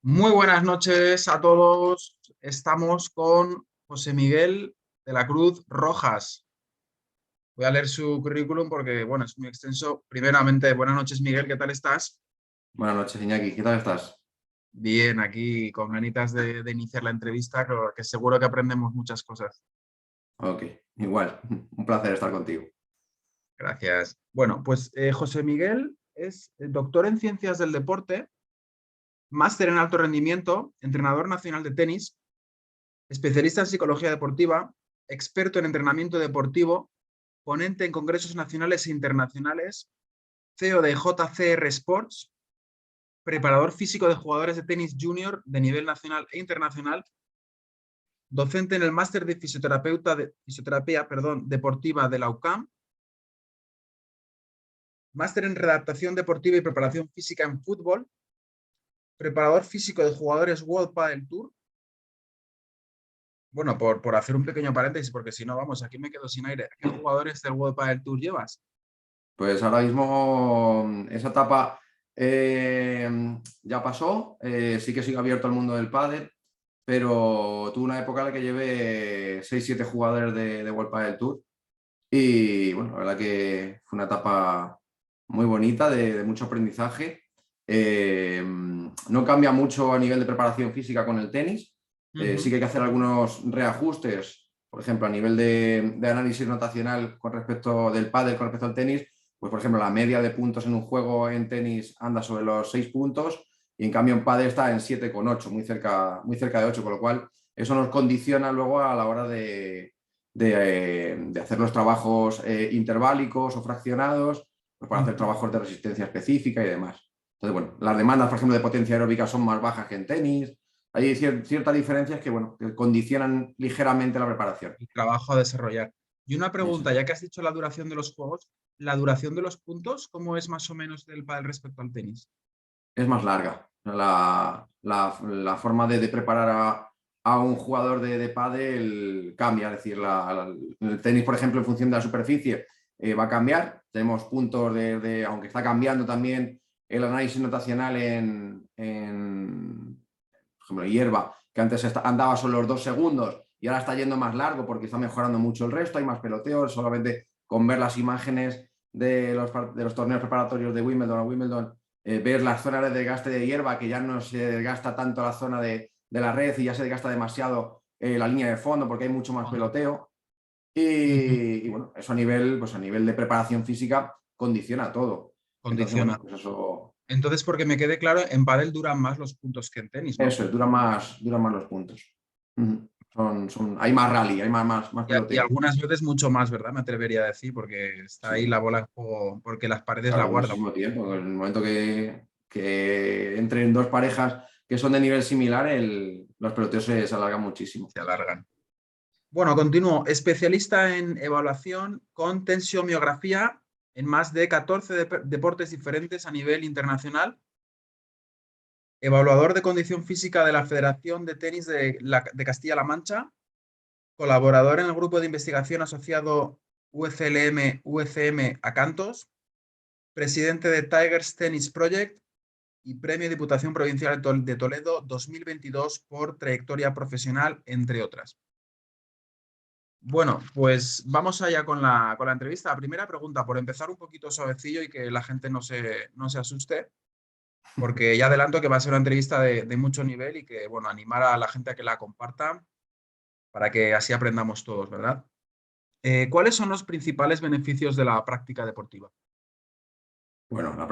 Muy buenas noches a todos. Estamos con José Miguel de la Cruz Rojas. Voy a leer su currículum porque, bueno, es muy extenso. Primeramente, buenas noches, Miguel, ¿qué tal estás? Buenas noches, Iñaki. ¿Qué tal estás? Bien, aquí con ganitas de iniciar la entrevista, que seguro que aprendemos muchas cosas. Ok, igual. Un placer estar contigo. Gracias. Bueno, pues José Miguel es doctor en Ciencias del Deporte, máster en alto rendimiento, entrenador nacional de tenis, especialista en psicología deportiva, experto en entrenamiento deportivo, ponente en congresos nacionales e internacionales, CEO de JCR Sports, preparador físico de jugadores de tenis junior de nivel nacional e internacional, docente en el máster de fisioterapia deportiva de la UCAM, máster en redactación deportiva y preparación física en fútbol, preparador físico de jugadores World Padel Tour. Bueno, por hacer un pequeño paréntesis, porque si no, vamos, aquí me quedo sin aire. ¿Qué jugadores del World Padel Tour llevas? Pues ahora mismo esa etapa ya pasó. Sí que sigo abierto al mundo del pádel, pero tuve una época en la que llevé 6-7 jugadores de World Padel Tour. Y bueno, la verdad que fue una etapa muy bonita, de mucho aprendizaje. No cambia mucho a nivel de preparación física con el tenis. Sí que hay que hacer algunos reajustes, por ejemplo, a nivel de análisis notacional con respecto del pádel con respecto al tenis. Pues, por ejemplo, la media de puntos en un juego en tenis anda sobre los 6 puntos y en cambio en pádel está en 7,8, muy cerca de 8, con lo cual eso nos condiciona luego a la hora de hacer los trabajos interválicos o fraccionados, pues para hacer trabajos de resistencia específica y demás. Entonces, bueno, las demandas, por ejemplo, de potencia aeróbica son más bajas que en tenis. Hay ciertas diferencias que, bueno, que condicionan ligeramente la preparación. El trabajo a desarrollar. Y una Eso pregunta, ya que has dicho la duración de los juegos, ¿la duración de los puntos cómo es más o menos del pádel respecto al tenis? es más larga. La forma de preparar a un jugador de pádel cambia, es decir, el tenis, por ejemplo, en función de la superficie, va a cambiar. Tenemos puntos aunque está cambiando también el análisis notacional por ejemplo, hierba, que antes andaba solo los 2 segundos y ahora está yendo más largo porque está mejorando mucho el resto, hay más peloteos, solamente con ver las imágenes de los torneos preparatorios de Wimbledon a Wimbledon, ver las zonas de desgaste de hierba, que ya no se desgasta tanto la zona de la red y ya se desgasta demasiado la línea de fondo porque hay mucho más peloteo. Y bueno, eso pues a nivel de preparación física condiciona todo. Entonces, Condiciona. bueno, pues eso, Entonces, porque me quede claro, en pádel duran más los puntos que en tenis, ¿no? eso es, duran más los puntos. Ujú. Hay más rally, hay más Y peloteo. algunas veces mucho más, ¿verdad? Me atrevería a decir, porque está ahí la Sí, bola en juego, porque las paredes la claro, guardan. muchísimo tiempo. En el momento que entren dos parejas que son de nivel similar, los peloteos se alargan muchísimo. Se alargan. Bueno, continúo. Especialista en evaluación con tensiomiografía en más de 14 deportes diferentes a nivel internacional. Evaluador de condición física de la Federación de Tenis de Castilla-La Mancha. Colaborador en el grupo de investigación asociado UCLM-UCM Acantos. Presidente de Tigers Tennis Project y Premio Diputación Provincial de Toledo 2022 por trayectoria profesional, entre otras. Bueno, pues vamos allá con la entrevista. La primera pregunta, por empezar un poquito suavecillo y que la gente no se asuste, porque ya adelanto que va a ser una entrevista de mucho nivel y que, bueno, animar a la gente a que la comparta para que así aprendamos todos, ¿verdad? ¿Cuáles son los principales beneficios de la práctica deportiva? Bueno, la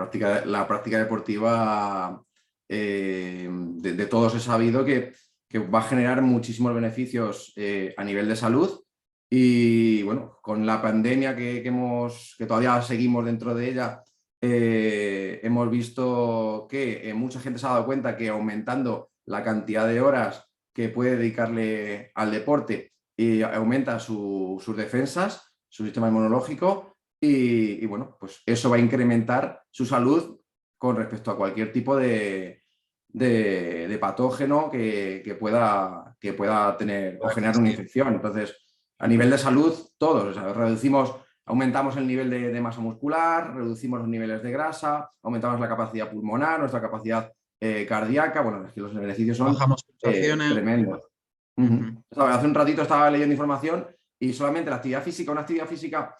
práctica deportiva de todos he sabido que va a generar muchísimos beneficios a nivel de salud y bueno, con la pandemia que todavía seguimos dentro de ella, hemos visto que mucha gente se ha dado cuenta que aumentando la cantidad de horas que puede dedicarle al deporte y aumenta sus defensas, su sistema inmunológico. Y bueno, pues eso va a incrementar su salud con respecto a cualquier tipo de patógeno que pueda tener o Pueda generar una existir. infección. Entonces, a nivel de salud, todos, o sea, aumentamos el nivel de masa muscular, reducimos los niveles de grasa, aumentamos la capacidad pulmonar, nuestra capacidad cardíaca. Bueno, es que los beneficios son Bajamos pulsaciones. tremendos. Ujú. Hace un ratito estaba leyendo información y solamente la actividad física, una actividad física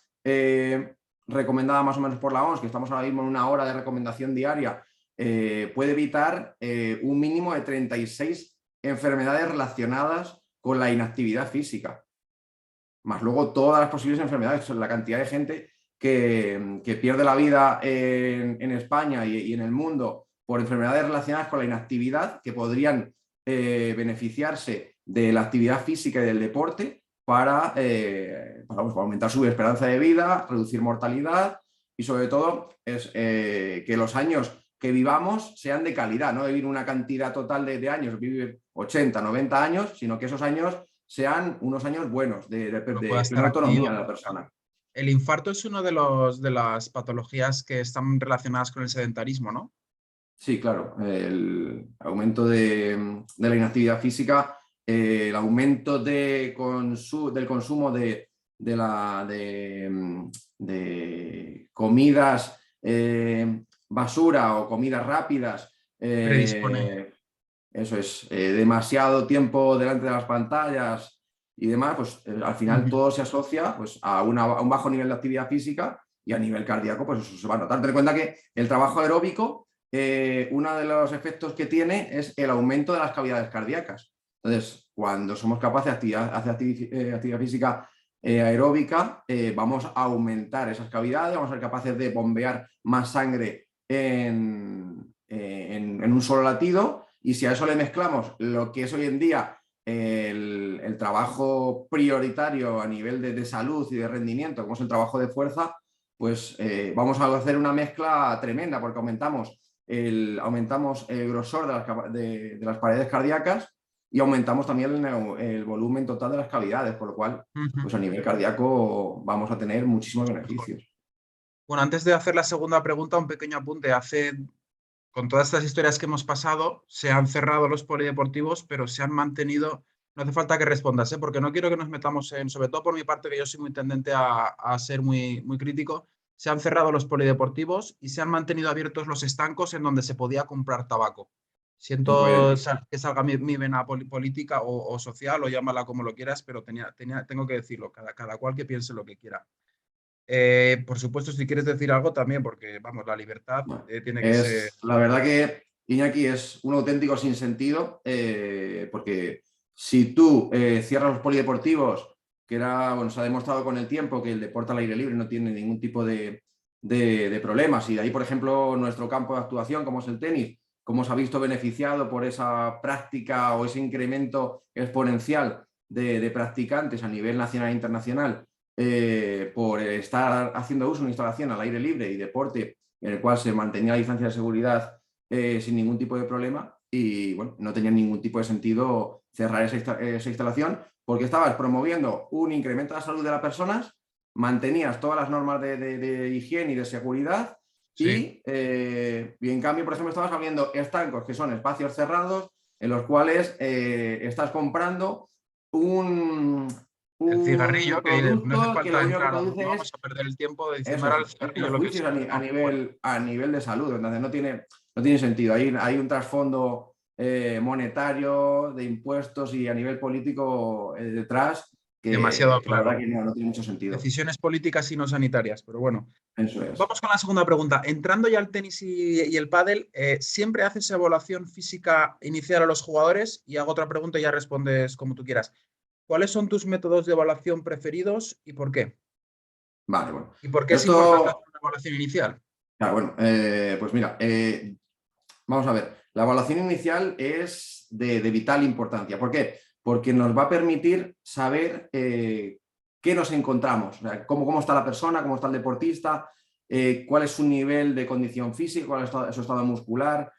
recomendada más o menos por la OMS, que estamos ahora mismo en una hora de recomendación diaria, puede evitar un mínimo de 36 enfermedades relacionadas con la inactividad física. Más luego todas las posibles enfermedades, la cantidad de gente que pierde la vida en España y en el mundo por enfermedades relacionadas con la inactividad, que podrían beneficiarse de la actividad física y del deporte para aumentar su esperanza de vida, reducir mortalidad y sobre todo que los años que vivamos sean de calidad, no vivir una cantidad total de años, vivir 80, 90 años, sino que esos años sean unos años buenos, de No pueda estar plena autonomía de activo. la persona. El infarto es uno de las patologías que están relacionadas con el sedentarismo, ¿no? Sí, claro, el aumento de la inactividad física, el aumento del consumo de comidas basura o comidas rápidas, Predispone. eso es, demasiado tiempo delante de las pantallas y demás, pues al final Ujú. todo se asocia pues, a un bajo nivel de actividad física y a nivel cardíaco, pues eso se va a notar. Ten en cuenta que el trabajo aeróbico, uno de los efectos que tiene es el aumento de las cavidades cardíacas. Entonces, cuando somos capaces de hacer actividad física aeróbica, vamos a aumentar esas cavidades, vamos a ser capaces de bombear más sangre en un solo latido, y si a eso le mezclamos lo que es hoy en día el trabajo prioritario a nivel de salud y de rendimiento, como es el trabajo de fuerza, pues vamos a hacer una mezcla tremenda, porque aumentamos el grosor de las paredes cardíacas y aumentamos también el volumen total de las cavidades, por lo cual Ujú. pues a nivel cardíaco vamos a tener muchísimos beneficios. Bueno, antes de hacer la segunda pregunta, un pequeño apunte. Con todas estas historias que hemos pasado, se han cerrado los polideportivos, pero se han mantenido. No hace falta que respondas, ¿eh? Porque no quiero que nos metamos en, sobre todo por mi parte, que yo soy muy tendente a ser muy crítico. Se han cerrado los polideportivos y se han mantenido abiertos los estancos en donde se podía comprar tabaco. Siento Incoherente. que salga mi vena política o social, o llámala como lo quieras, pero tengo que decirlo, cada cual que piense lo que quiera. Por supuesto, si quieres decir algo también, porque vamos, la libertad Bueno, tiene que ser. la verdad que Iñaki es un auténtico sinsentido, porque si tú cierras los polideportivos, que bueno, se ha demostrado con el tiempo que el deporte al aire libre no tiene ningún tipo de problemas, y de ahí, por ejemplo, nuestro campo de actuación, como es el tenis, cómo se ha visto beneficiado por esa práctica o ese incremento exponencial de practicantes a nivel nacional e internacional, por estar haciendo uso de una instalación al aire libre y deporte en el cual se mantenía la distancia de seguridad sin ningún tipo de problema, y bueno, no tenía ningún tipo de sentido cerrar esa instalación, porque estabas promoviendo un incremento de la salud de las personas, mantenías todas las normas de higiene y de seguridad, Sí. y en cambio, por ejemplo, estabas abriendo estancos, que son espacios cerrados en los cuales estás comprando un El cigarrillo, que no hace producto que lo falta único que entrar, no produce vamos es a perder el tiempo diciendo eso, ahora el es cigarrillo lo que es. perjuicios No, bueno, a nivel de salud. Entonces no tiene sentido. Hay un trasfondo monetario, de impuestos y a nivel político detrás, demasiado que la verdad claro. que no tiene mucho sentido. Decisiones políticas y no sanitarias, pero bueno. Eso es. Vamos con la segunda pregunta. Entrando ya al tenis y el pádel, ¿siempre haces evaluación física inicial a los jugadores? Y hago otra pregunta y ya respondes como tú quieras. ¿Cuáles son tus métodos de evaluación preferidos y por qué? Vale, bueno. ¿Y por qué Yo es importante hacer esto, una evaluación inicial? claro, bueno, pues mira, vamos a ver. La evaluación inicial es de vital importancia. ¿Por qué? Porque nos va a permitir saber qué nos encontramos, o sea, cómo está la persona, cómo está el deportista, cuál es su nivel de condición física, cuál es su estado muscular,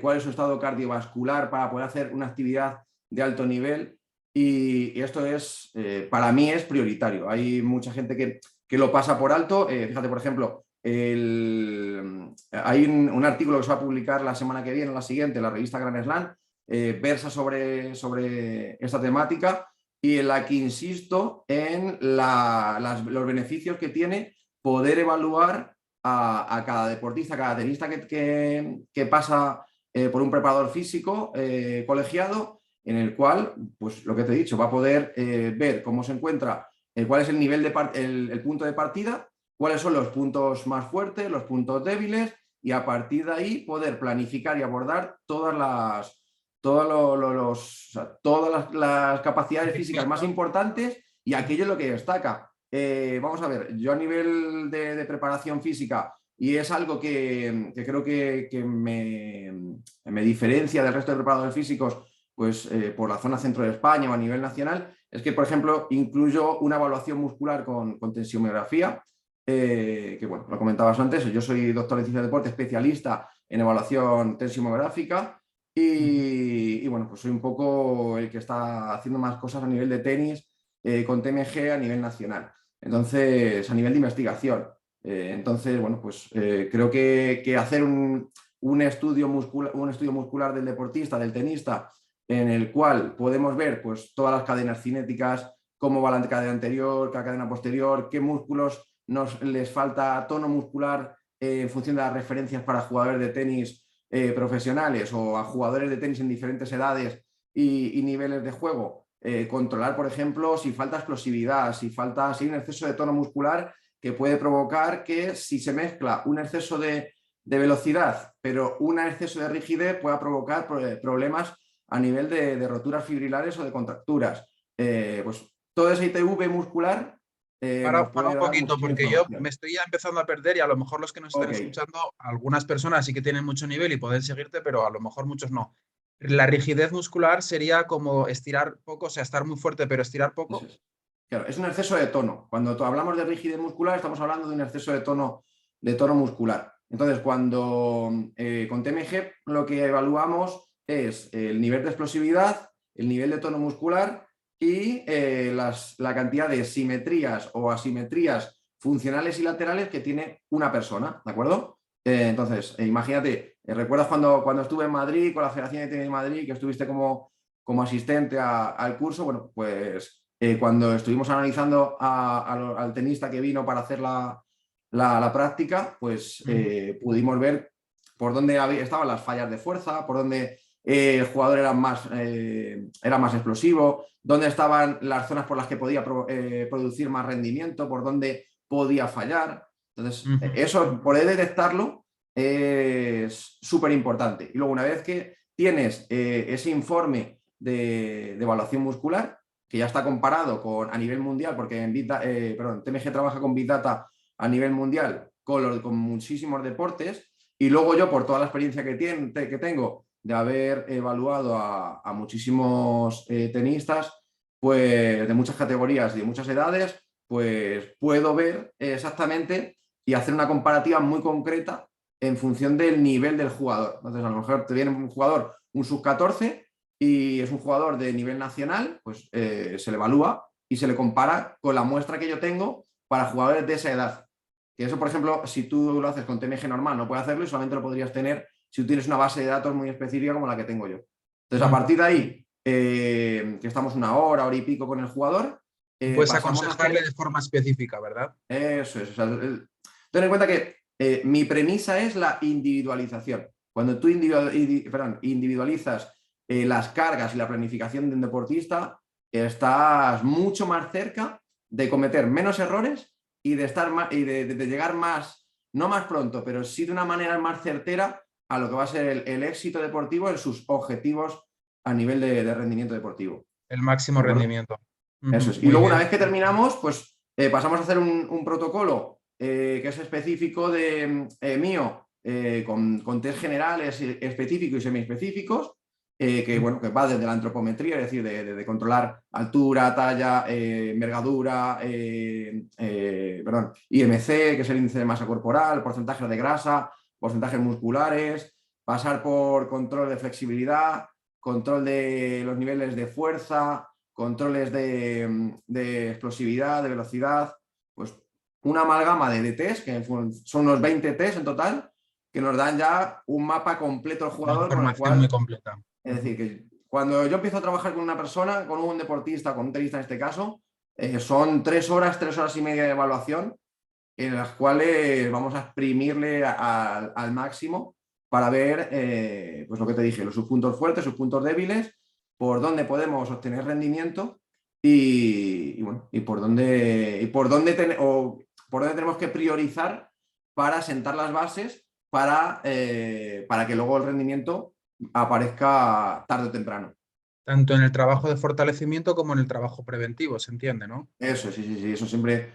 cuál es su estado cardiovascular para poder hacer una actividad de alto nivel. Y esto es, para mí es prioritario. Hay mucha gente que lo pasa por alto. Fíjate, por ejemplo, hay un artículo que se va a publicar la semana que viene, la siguiente, en la revista Grand Slam, versa sobre esta temática, y en la que insisto en los beneficios que tiene poder evaluar a cada deportista, a cada tenista que pasa por un preparador físico colegiado, en el cual, pues lo que te he dicho, va a poder ver cómo se encuentra, cuál es el nivel el punto de partida, cuáles son los puntos más fuertes, los puntos débiles, y a partir de ahí poder planificar y abordar todas las capacidades físicas más importantes y aquello es lo que destaca. Vamos a ver, yo a nivel de preparación física, y es algo que creo que me diferencia del resto de preparadores físicos, pues por la zona centro de España o a nivel nacional, es que, por ejemplo, incluyo una evaluación muscular con tensiomiografía, que bueno, lo comentabas antes, yo soy doctor en ciencia de deporte, especialista en evaluación tensiomográfica y bueno, pues soy un poco el que está haciendo más cosas a nivel de tenis con TMG a nivel nacional. Entonces, a nivel de investigación. Entonces, bueno, pues creo que hacer un estudio muscular del deportista, del tenista, en el cual podemos ver pues, todas las cadenas cinéticas, cómo va la cadena anterior, la cadena posterior, qué músculos les falta tono muscular en función de las referencias para jugadores de tenis profesionales o a jugadores de tenis en diferentes edades y niveles de juego. Controlar, por ejemplo, si falta explosividad, si hay un exceso de tono muscular que puede provocar que si se mezcla un exceso de velocidad, pero un exceso de rigidez pueda provocar problemas a nivel de roturas fibrilares o de contracturas. Pues todo ese ITV muscular nos Para puede un dar poquito, muchísima porque yo información. me estoy ya empezando a perder y a lo mejor los que nos están Ok, escuchando, algunas personas sí que tienen mucho nivel y pueden seguirte, pero a lo mejor muchos no. La rigidez muscular sería como estirar poco, o sea, estar muy fuerte, pero estirar eso poco. es. Claro, es un exceso de tono. Cuando hablamos de rigidez muscular, estamos hablando de un exceso de tono muscular. Entonces, cuando con TMG lo que evaluamos es el nivel de explosividad, el nivel de tono muscular y la cantidad de simetrías o asimetrías funcionales y laterales que tiene una persona, ¿de acuerdo? Entonces, imagínate, ¿recuerdas cuando estuve en Madrid con la Federación de Tenis de Madrid, que estuviste como asistente al curso? Bueno, pues cuando estuvimos analizando al tenista que vino para hacer la práctica, pues pudimos ver por dónde estaban las fallas de fuerza, por dónde el jugador era más explosivo, dónde estaban las zonas por las que podía producir más rendimiento, por dónde podía fallar. Entonces, eso, poder detectarlo es súper importante. Y luego, una vez que tienes ese informe de evaluación muscular, que ya está comparado a nivel mundial, porque TMG trabaja con Big Data a nivel mundial con muchísimos deportes, y luego yo, por toda la experiencia que tengo de haber evaluado a muchísimos tenistas, pues de muchas categorías y de muchas edades, pues puedo ver exactamente y hacer una comparativa muy concreta en función del nivel del jugador. Entonces, a lo mejor te viene un jugador, un sub-14, y es un jugador de nivel nacional, pues se le evalúa y se le compara con la muestra que yo tengo para jugadores de esa edad. Que eso, por ejemplo, si tú lo haces con TMG normal, no puedes hacerlo y solamente lo podrías tener si tú tienes una base de datos muy específica como la que tengo yo. Entonces, a partir de ahí, que estamos una hora y pico con el jugador, Puedes pasamos a aconsejarle hacer... de forma específica, ¿verdad? Eso es. O sea, ten en cuenta que mi premisa es la individualización. Cuando tú individualizas las cargas y la planificación de un deportista, estás mucho más cerca de cometer menos errores y de estar más, y de llegar más, no más pronto, pero sí de una manera más certera a lo que va a ser el éxito deportivo en sus objetivos a nivel de rendimiento deportivo. El máximo ¿De acuerdo? rendimiento. Eso es. Y Muy luego, una bien. vez que terminamos, pues pasamos a hacer un protocolo que es específico mío, con test generales específicos y semiespecíficos, bueno, que va desde la antropometría, es decir, de controlar altura, talla, envergadura, IMC, que es el índice de masa corporal, porcentajes de grasa, porcentajes musculares, pasar por control de flexibilidad, control de los niveles de fuerza, controles de explosividad, de velocidad, pues una amalgama de test, que son unos 20 test en total, que nos dan ya un mapa completo del Una jugador con el información muy cual, completa. es decir, que cuando yo empiezo a trabajar con una persona, con un deportista, con un tenista en este caso, son 3 horas y media de evaluación, en las cuales vamos a exprimirle al máximo para ver, pues lo que te dije, sus puntos fuertes, sus puntos débiles, por dónde podemos obtener rendimiento bueno, y por dónde tenemos que priorizar para sentar las bases para que luego el rendimiento aparezca tarde o temprano. Tanto en el trabajo de fortalecimiento como en el trabajo preventivo, se entiende, ¿no? Eso, sí, eso siempre.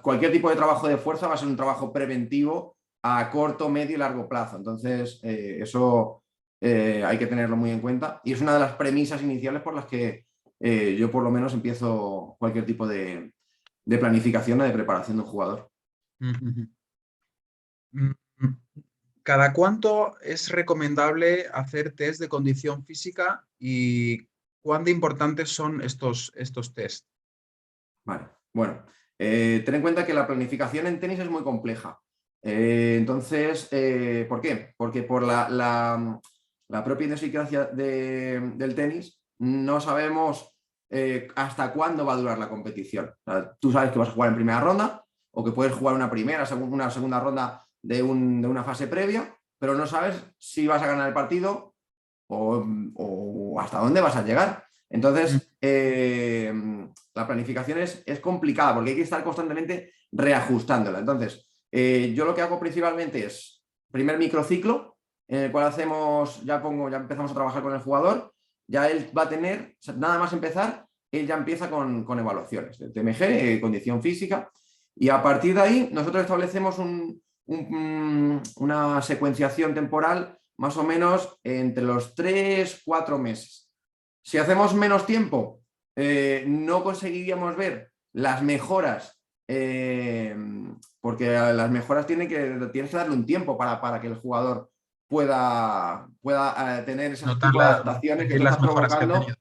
Cualquier tipo de trabajo de fuerza va a ser un trabajo preventivo a corto, medio y largo plazo. Entonces, eso hay que tenerlo muy en cuenta. Y es una de las premisas iniciales por las que yo por lo menos empiezo cualquier tipo de planificación o de preparación de un jugador. Ujú. Mm, ¿Cada cuánto es recomendable hacer test de condición física y cuán de importantes son estos test? Vale, bueno, ten en cuenta que la planificación en tenis es muy compleja. Entonces, ¿por qué? Porque por la propia idiosincrasia del tenis no sabemos hasta cuándo va a durar la competición. O sea, tú sabes que vas a jugar en primera ronda o que puedes jugar una segunda ronda de una fase previa, pero no sabes si vas a ganar el partido o hasta dónde vas a llegar. Entonces, la planificación es complicada porque hay que estar constantemente reajustándola. Entonces, yo lo que hago principalmente es primer microciclo, en el cual ya empezamos a trabajar con el jugador, ya él va a tener, nada más empezar, él ya empieza con evaluaciones de TMG, condición física, y a partir de ahí nosotros establecemos una secuenciación temporal más o menos entre los 3-4 meses. Si hacemos menos tiempo, no conseguiríamos ver las mejoras, porque a las mejoras tienes que darle un tiempo para que el jugador pueda tener ese Notar tipo de adaptaciones que tú las estás mejoras que ha provocando. tenido.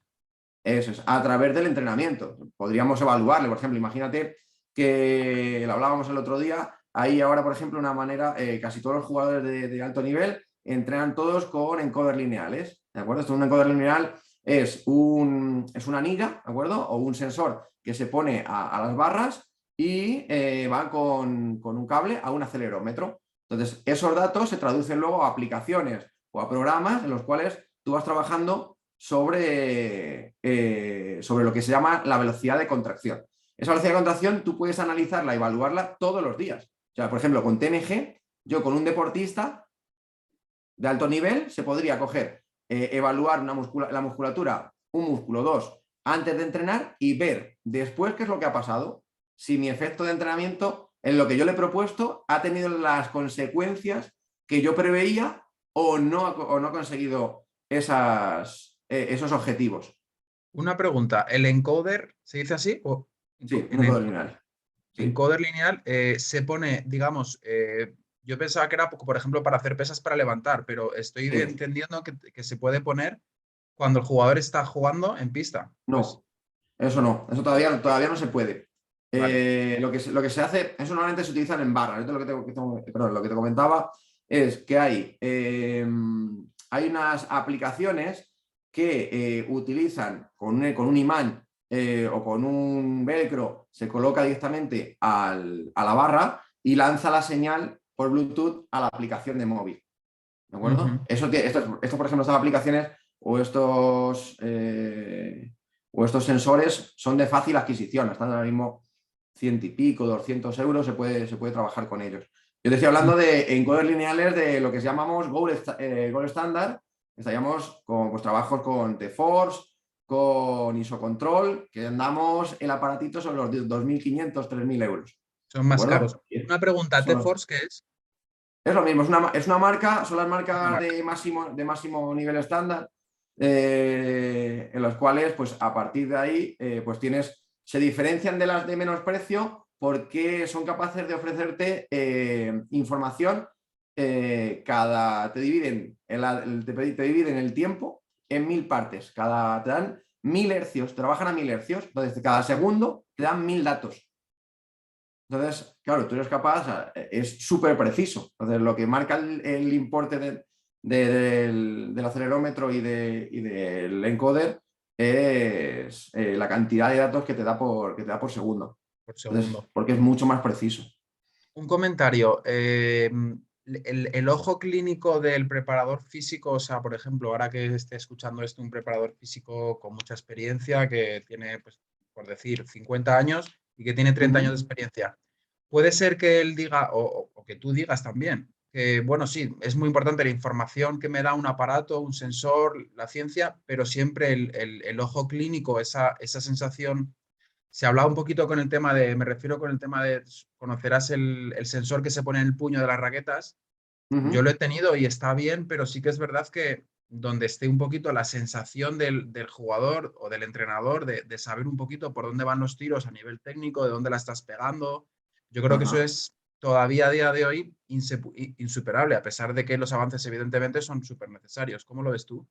Eso es, a través del entrenamiento. Podríamos evaluarle, por ejemplo, imagínate que lo hablábamos el otro día, hay ahora, por ejemplo, una manera, casi todos los jugadores de alto nivel entrenan todos con encoders lineales, ¿de acuerdo? Esto, un encoder lineal es una anilla, ¿de acuerdo? O un sensor que se pone a las barras y va con un cable a un acelerómetro. Entonces, esos datos se traducen luego a aplicaciones o a programas en los cuales tú vas trabajando sobre lo que se llama la velocidad de contracción. Esa velocidad de contracción tú puedes analizarla y evaluarla todos los días. O sea, por ejemplo, con TMG, yo con un deportista de alto nivel se podría coger, evaluar la musculatura, un músculo, dos, antes de entrenar y ver después qué es lo que ha pasado. Si mi efecto de entrenamiento en lo que yo le he propuesto ha tenido las consecuencias que yo preveía o no ha conseguido esos objetivos. Una pregunta, ¿el encoder se dice así? Sí, un En encoder lineal. Sí. encoder lineal se pone, digamos, yo pensaba que era, por ejemplo, para hacer pesas para levantar, pero estoy Sí. entendiendo que se puede poner cuando el jugador está jugando en pista. Pues, No, eso no, eso todavía no se puede. vale. Lo que se hace, eso normalmente se utiliza en barras. Esto lo que te comentaba es que hay unas aplicaciones que utilizan con un imán o con un velcro, se coloca directamente a la barra y lanza la señal por Bluetooth a la aplicación de móvil. ¿De acuerdo? Ujú. Esto, por ejemplo, estas aplicaciones o estos sensores son de fácil adquisición. Están ahora mismo 100 y pico, 200 euros, se puede trabajar con ellos. Yo te estoy hablando de encoders lineales de lo que llamamos Gold Standard. Estaríamos con trabajos con T-Force, con ISOControl, que andamos el aparatito sobre los 2.500, 3.000 euros. Son ¿De más caros. acuerdo? Una pregunta, ¿T-Force qué es? Es lo mismo, es una marca, son las Es una marcas marca. de máximo nivel estándar, en las cuales, pues a partir de ahí, pues se diferencian de las de menos precio porque son capaces de ofrecerte información. Te dividen el tiempo en 1.000 partes, te dan 1.000 hercios, trabajan a 1.000 hercios, entonces cada segundo te dan 1.000 datos. Entonces, claro, tú eres capaz, es súper preciso. Entonces, lo que marca el importe del acelerómetro y del encoder es la cantidad de datos que te da por segundo. Por Entonces, segundo. porque es mucho más preciso. Un comentario. el ojo clínico del preparador físico, o sea, por ejemplo, ahora que esté escuchando esto, un preparador físico con mucha experiencia, que tiene, pues, por decir, 50 años y que tiene 30 años de Ujú. experiencia, puede ser que él diga, o que tú digas también, que, bueno, sí, es muy importante la información que me da un aparato, un sensor, la ciencia, pero siempre el ojo clínico, esa sensación. Se hablaba un poquito con el tema de, me refiero con el tema de, conocerás el sensor que se pone en el puño de las raquetas. Yo Ujú. lo he tenido y está bien, pero sí que es verdad que donde esté un poquito la sensación del jugador o del entrenador de saber un poquito por dónde van los tiros a nivel técnico, de dónde la estás pegando, yo creo que eso Ajá. es todavía a día de hoy insuperable, a pesar de que los avances evidentemente son súper necesarios. ¿Cómo lo ves tú?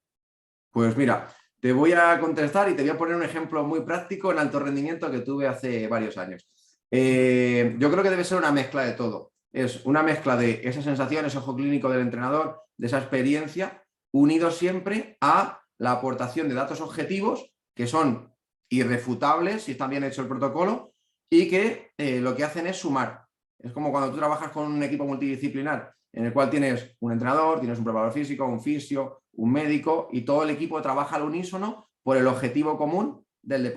Pues mira, te voy a contestar y te voy a poner un ejemplo muy práctico en alto rendimiento que tuve hace varios años. Yo creo que debe ser una mezcla de todo. Es una mezcla de esa sensación, ese ojo clínico del entrenador, de esa experiencia, unido siempre a la aportación de datos objetivos que son irrefutables si está bien hecho el protocolo y que lo que hacen es sumar. Es como cuando tú trabajas con un equipo multidisciplinar en el cual tienes un entrenador, tienes un preparador físico, un fisio, un médico y todo el equipo trabaja al unísono por el objetivo común del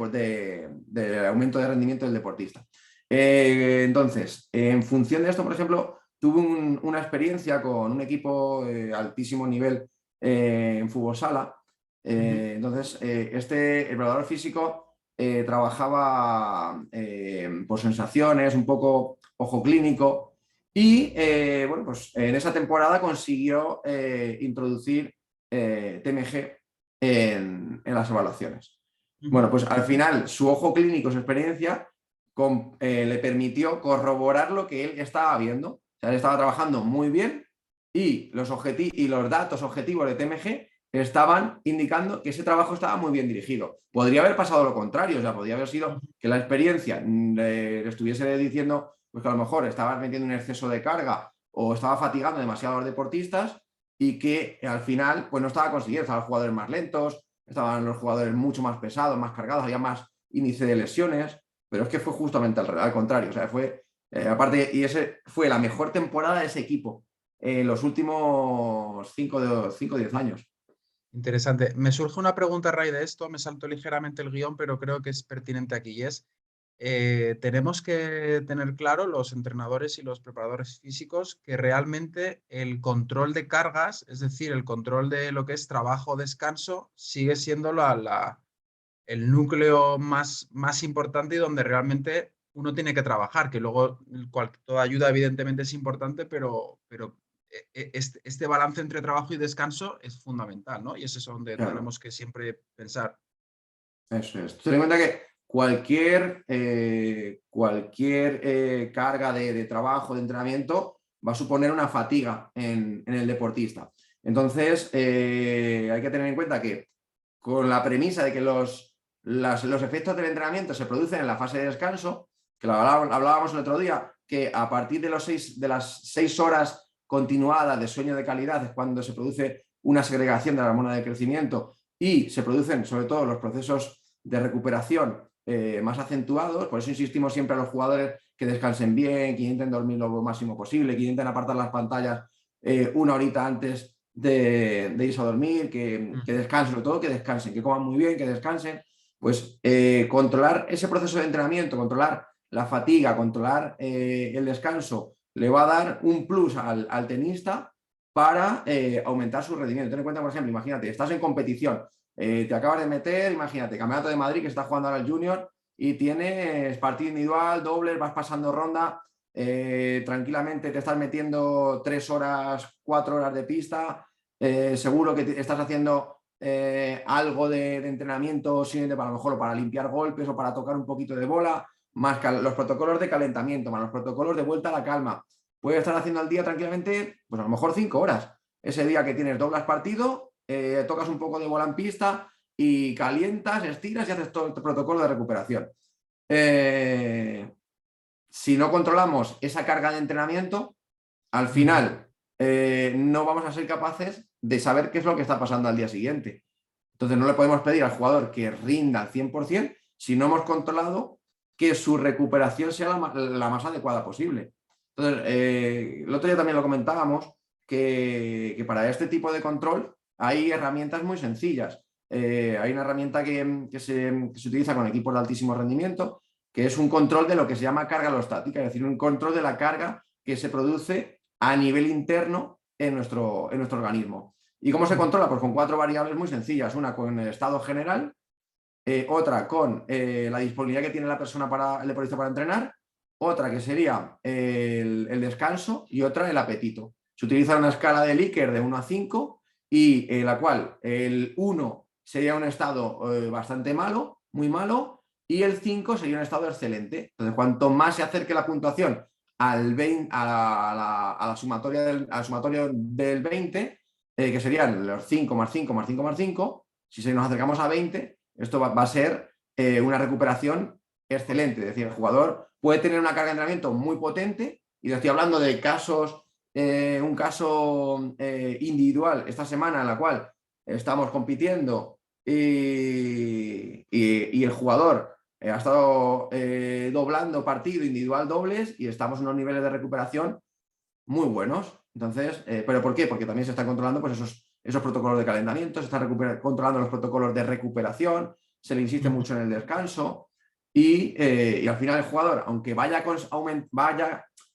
aumento de rendimiento del deportista. Entonces, en función de esto, por ejemplo, tuve una experiencia con un equipo altísimo nivel en fútbol sala. Ujú. Entonces, el preparador físico trabajaba por sensaciones, un poco ojo clínico, y bueno, pues en esa temporada consiguió introducir TMG en las evaluaciones. Bueno, Ujú. pues al final su ojo clínico, su experiencia, le permitió corroborar lo que él estaba viendo. O sea, él estaba trabajando muy bien y los datos objetivos de TMG estaban indicando que ese trabajo estaba muy bien dirigido. Podría haber pasado lo contrario, o sea, podría haber sido que la experiencia le estuviese diciendo pues que a lo mejor estaba metiendo un exceso de carga o estaba fatigando demasiado a los deportistas y que al final pues no estaba consiguiendo, estaban los jugadores más lentos, estaban los jugadores mucho más pesados, más cargados, había más índice de lesiones, pero es que fue justamente al contrario, o sea, fue aparte, y ese fue la mejor temporada de ese equipo en los últimos 5 o 10 años. Interesante. Me surge una pregunta a raíz de esto, me saltó ligeramente el guión, pero creo que es pertinente aquí y es, tenemos que tener claro los entrenadores y los preparadores físicos que realmente el control de cargas, es decir, el control de lo que es trabajo-descanso, sigue siendo el núcleo más importante y donde realmente uno tiene que trabajar, que luego toda ayuda evidentemente es importante, pero este balance entre trabajo y descanso es fundamental, ¿no? Y es eso donde Claro. tenemos que siempre pensar. Eso es. Ten en cuenta que cualquier carga de trabajo, de entrenamiento, va a suponer una fatiga en el deportista. Entonces, hay que tener en cuenta que con la premisa de que los efectos del entrenamiento se producen en la fase de descanso, que lo hablábamos el otro día, que a partir de las 6 horas continuadas de sueño de calidad es cuando se produce una segregación de la hormona de crecimiento y se producen sobre todo los procesos de recuperación más acentuados. Por eso insistimos siempre a los jugadores que descansen bien, que intenten dormir lo máximo posible, que intenten apartar las pantallas una horita antes de irse a dormir, que Ujú. descansen, sobre todo que descansen, que coman muy bien, que descansen. Pues controlar ese proceso de entrenamiento, controlar la fatiga, controlar el descanso, le va a dar un plus al tenista para aumentar su rendimiento. Ten en cuenta, por ejemplo, imagínate, estás en competición, te acabas de meter, imagínate, Campeonato de Madrid que está jugando ahora el Junior y tienes partido individual, dobles, vas pasando ronda, tranquilamente te estás metiendo 3 horas, 4 horas de pista, seguro que estás haciendo algo de entrenamiento, para, a lo mejor para limpiar golpes o para tocar un poquito de bola, más los protocolos de calentamiento, más los protocolos de vuelta a la calma. Puedes estar haciendo al día tranquilamente, pues a lo mejor 5 horas. Ese día que tienes doblas partido, tocas un poco de bola en pista y calientas, estiras y haces todo el protocolo de recuperación. Si no controlamos esa carga de entrenamiento, al Ujú. final no vamos a ser capaces de saber qué es lo que está pasando al día siguiente. Entonces no le podemos pedir al jugador que rinda al 100% si no hemos controlado que su recuperación sea la más adecuada posible. Entonces, el otro día también lo comentábamos, que para este tipo de control hay herramientas muy sencillas. Hay una herramienta que se utiliza con equipos de altísimo rendimiento, que es un control de lo que se llama carga alostática, es decir, un control de la carga que se produce a nivel interno en nuestro organismo. ¿Y cómo se controla? Pues con 4 variables muy sencillas. Una con el estado general, otra con la disponibilidad que tiene la persona el deportista para entrenar, otra que sería el descanso y otra el apetito. Se utiliza una escala de Likert de 1 a 5 y la cual el 1 sería un estado bastante malo, muy malo, y el 5 sería un estado excelente. Entonces, cuanto más se acerque la puntuación al 20, a la sumatoria al sumatorio del 20, que serían los 5 más 5 más 5 más 5, si nos acercamos a 20, esto va a ser una recuperación excelente. Es decir, el jugador puede tener una carga de entrenamiento muy potente, y estoy hablando de casos, un caso individual esta semana en la cual estamos compitiendo y el jugador ha estado doblando partido individual dobles y estamos en unos niveles de recuperación muy buenos. Entonces, ¿pero por qué? Porque también se están controlando pues, esos protocolos de calentamiento, se están controlando los protocolos de recuperación, se le insiste mucho en el descanso y al final el jugador, aunque vaya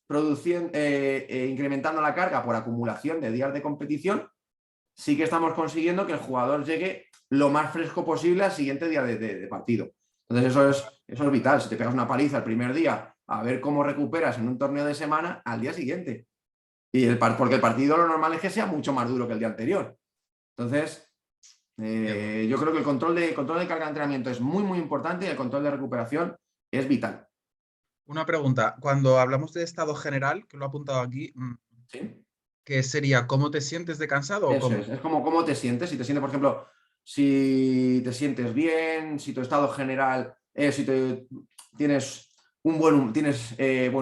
produciendo, incrementando la carga por acumulación de días de competición, sí que estamos consiguiendo que el jugador llegue lo más fresco posible al siguiente día de partido. Entonces eso es vital. Si te pegas una paliza el primer día, a ver cómo recuperas en un torneo de semana al día siguiente. Porque el partido lo normal es que sea mucho más duro que el día anterior. Entonces, yo creo que el control de carga de entrenamiento es muy, muy importante y el control de recuperación es vital. Una pregunta, cuando hablamos de estado general, que lo he apuntado aquí, ¿Sí? ¿qué sería? ¿Cómo te sientes de cansado o Eso cómo? es como cómo te sientes. Si te sientes, por ejemplo, si te sientes bien, si tu estado general, si tienes buen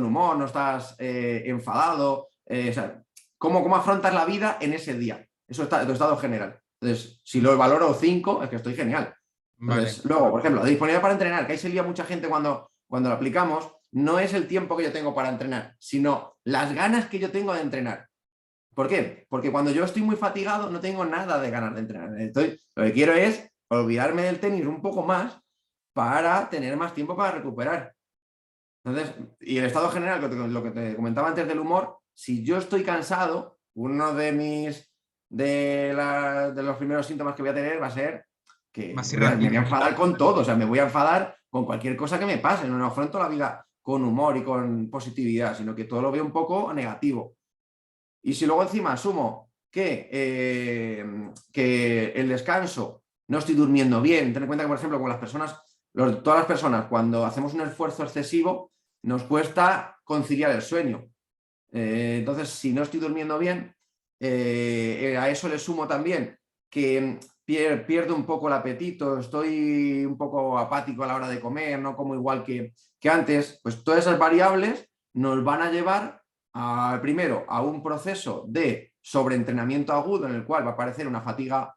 humor, no estás enfadado, o sea, ¿cómo afrontas la vida en ese día? Eso está en tu estado general. Entonces, si lo valoro 5, es que estoy genial. Vale, Entonces, luego, por ejemplo, la disponibilidad para entrenar, que ahí se lía mucha gente cuando lo aplicamos, no es el tiempo que yo tengo para entrenar, sino las ganas que yo tengo de entrenar. ¿Por qué? Porque cuando yo estoy muy fatigado no tengo nada de ganas de entrenar. Entonces, lo que quiero es olvidarme del tenis un poco más para tener más tiempo para recuperar. Entonces, y el estado general, lo que te comentaba antes del humor, si yo estoy cansado, uno de los primeros síntomas que voy a tener va a ser que más me voy a enfadar con irritabilidad. todo, o sea, me voy a enfadar con cualquier cosa que me pase, no afronto la vida con humor y con positividad, sino que todo lo veo un poco negativo. Y si luego encima asumo que el descanso, no estoy durmiendo bien, ten en cuenta que, por ejemplo, con todas las personas, cuando hacemos un esfuerzo excesivo, nos cuesta conciliar el sueño. Entonces, si no estoy durmiendo bien, a eso le sumo también que pierdo un poco el apetito, estoy un poco apático a la hora de comer, no como igual que antes, pues todas esas variables nos van a llevar primero a un proceso de sobreentrenamiento agudo en el cual va a aparecer una fatiga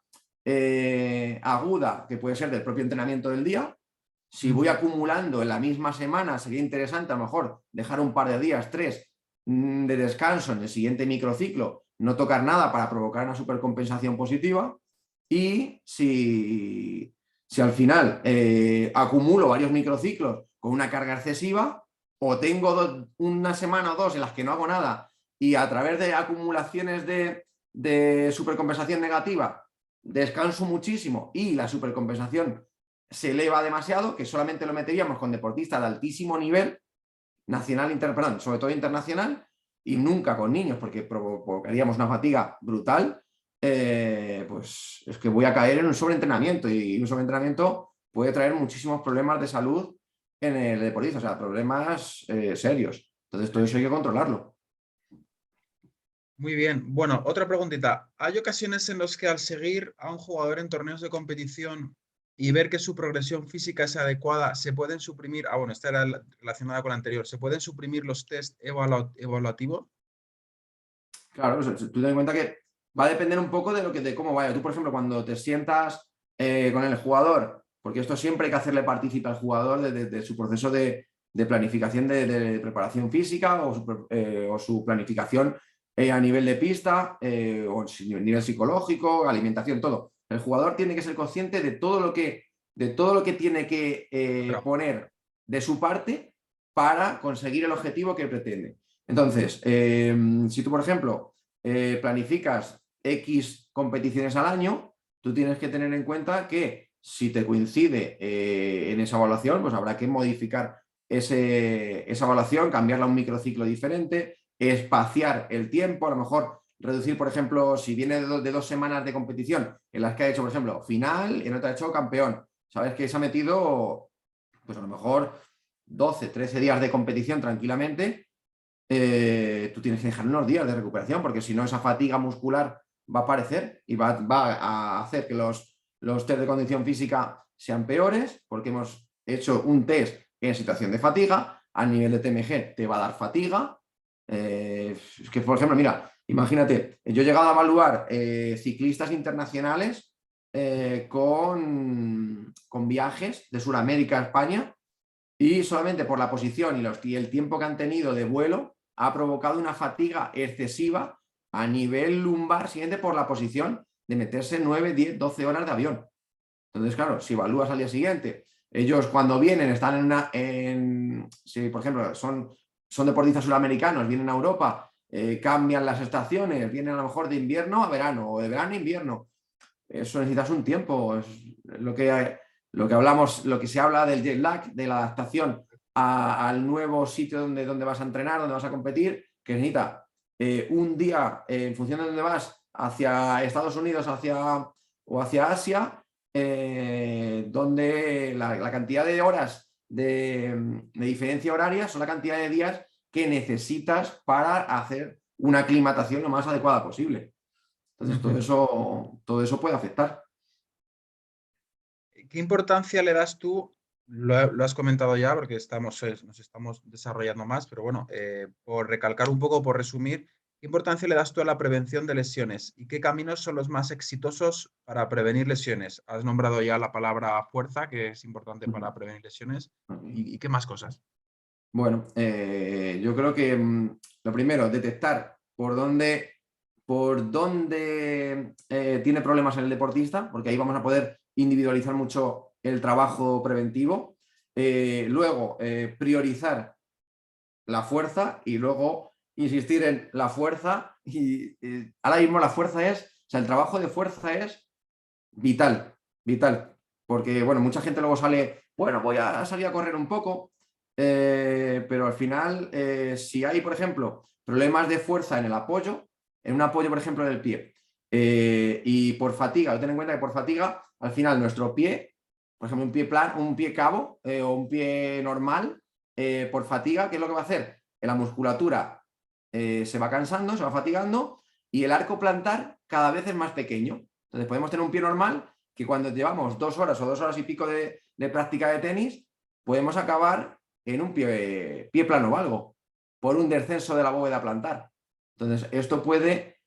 aguda que puede ser del propio entrenamiento del día. Si voy acumulando en la misma semana, sería interesante a lo mejor dejar un par de días, 3, de descanso en el siguiente microciclo, no tocar nada para provocar una supercompensación positiva. Y si al final acumulo varios microciclos con una carga excesiva, o tengo una semana o 2 en las que no hago nada y a través de acumulaciones de supercompensación negativa descanso muchísimo y la supercompensación se eleva demasiado, que solamente lo meteríamos con deportistas de altísimo nivel, nacional, perdón, sobre todo internacional, y nunca con niños, porque provocaríamos una fatiga brutal, pues es que voy a caer en un sobreentrenamiento, y un sobreentrenamiento puede traer muchísimos problemas de salud en el deportista, o sea, problemas serios. Entonces, todo eso hay que controlarlo. Muy bien. Bueno, otra preguntita. ¿Hay ocasiones en las que al seguir a un jugador en torneos de competición y ver que su progresión física es adecuada, se pueden suprimir, bueno, esta era relacionada con la anterior, ¿se pueden suprimir los test evaluativos? Claro, tú ten en cuenta que va a depender un poco de cómo vaya. Tú, por ejemplo, cuando te sientas con el jugador, porque esto siempre hay que hacerle partícipe al jugador de su proceso de de planificación de preparación física o su planificación a nivel de pista o a nivel psicológico, alimentación, todo. El jugador tiene que ser consciente de todo lo que tiene que poner de su parte para conseguir el objetivo que pretende. Entonces, si tú, por ejemplo, planificas X competiciones al año, tú tienes que tener en cuenta que si te coincide en esa evaluación, pues habrá que modificar esa evaluación, cambiarla a un microciclo diferente, espaciar el tiempo, a lo mejor reducir, por ejemplo, si viene de 2 semanas de competición en las que ha hecho, por ejemplo, final y en otra ha hecho campeón. Sabes que se ha metido, pues a lo mejor 12, 13 días de competición tranquilamente. Tú tienes que dejar unos días de recuperación porque si no esa fatiga muscular va a aparecer y va a hacer que los test de condición física sean peores porque hemos hecho un test en situación de fatiga, a nivel de TMG te va a dar fatiga. Es que, por ejemplo, mira, imagínate, yo he llegado a evaluar ciclistas internacionales con viajes de Sudamérica a España y solamente por la posición y el tiempo que han tenido de vuelo ha provocado una fatiga excesiva a nivel lumbar siguiente por la posición de meterse 9, 10, 12 horas de avión. Entonces, claro, si evalúas al día siguiente, ellos cuando vienen están si por ejemplo son deportistas sudamericanos, vienen a Europa, cambian las estaciones, vienen a lo mejor de invierno a verano o de verano a invierno. Eso necesitas un tiempo, es lo que hablamos, lo que se habla del jet lag, de la adaptación al nuevo sitio donde vas a entrenar, donde vas a competir, que necesita un día en función de dónde vas, hacia Estados Unidos o hacia Asia, donde la cantidad de horas de diferencia horaria son la cantidad de días que necesitas para hacer una aclimatación lo más adecuada posible. Entonces, todo eso puede afectar. ¿Qué importancia le das tú? Lo has comentado ya porque nos estamos desarrollando más, pero bueno, por recalcar un poco, por resumir, ¿qué importancia le das tú a la prevención de lesiones y qué caminos son los más exitosos para prevenir lesiones? Has nombrado ya la palabra fuerza, que es importante para prevenir lesiones, y qué más cosas. Bueno, yo creo que lo primero, detectar por dónde tiene problemas el deportista, porque ahí vamos a poder individualizar mucho el trabajo preventivo. Luego, priorizar la fuerza y luego insistir en la fuerza. Y ahora mismo la fuerza el trabajo de fuerza es vital, vital. Porque, bueno, mucha gente luego sale, bueno, voy a salir a correr un poco, pero al final, si hay, por ejemplo, problemas de fuerza en el apoyo, en un apoyo, por ejemplo, del pie, y por fatiga, ten en cuenta que por fatiga, al final nuestro pie, por ejemplo, un pie cabo o un pie normal, por fatiga, ¿qué es lo que va a hacer? La musculatura se va cansando, se va fatigando y el arco plantar cada vez es más pequeño. Entonces podemos tener un pie normal que cuando llevamos 2 horas o 2 horas y pico de práctica de tenis, podemos acabar en un pie plano o algo, por un descenso de la bóveda plantar. Entonces, esto puede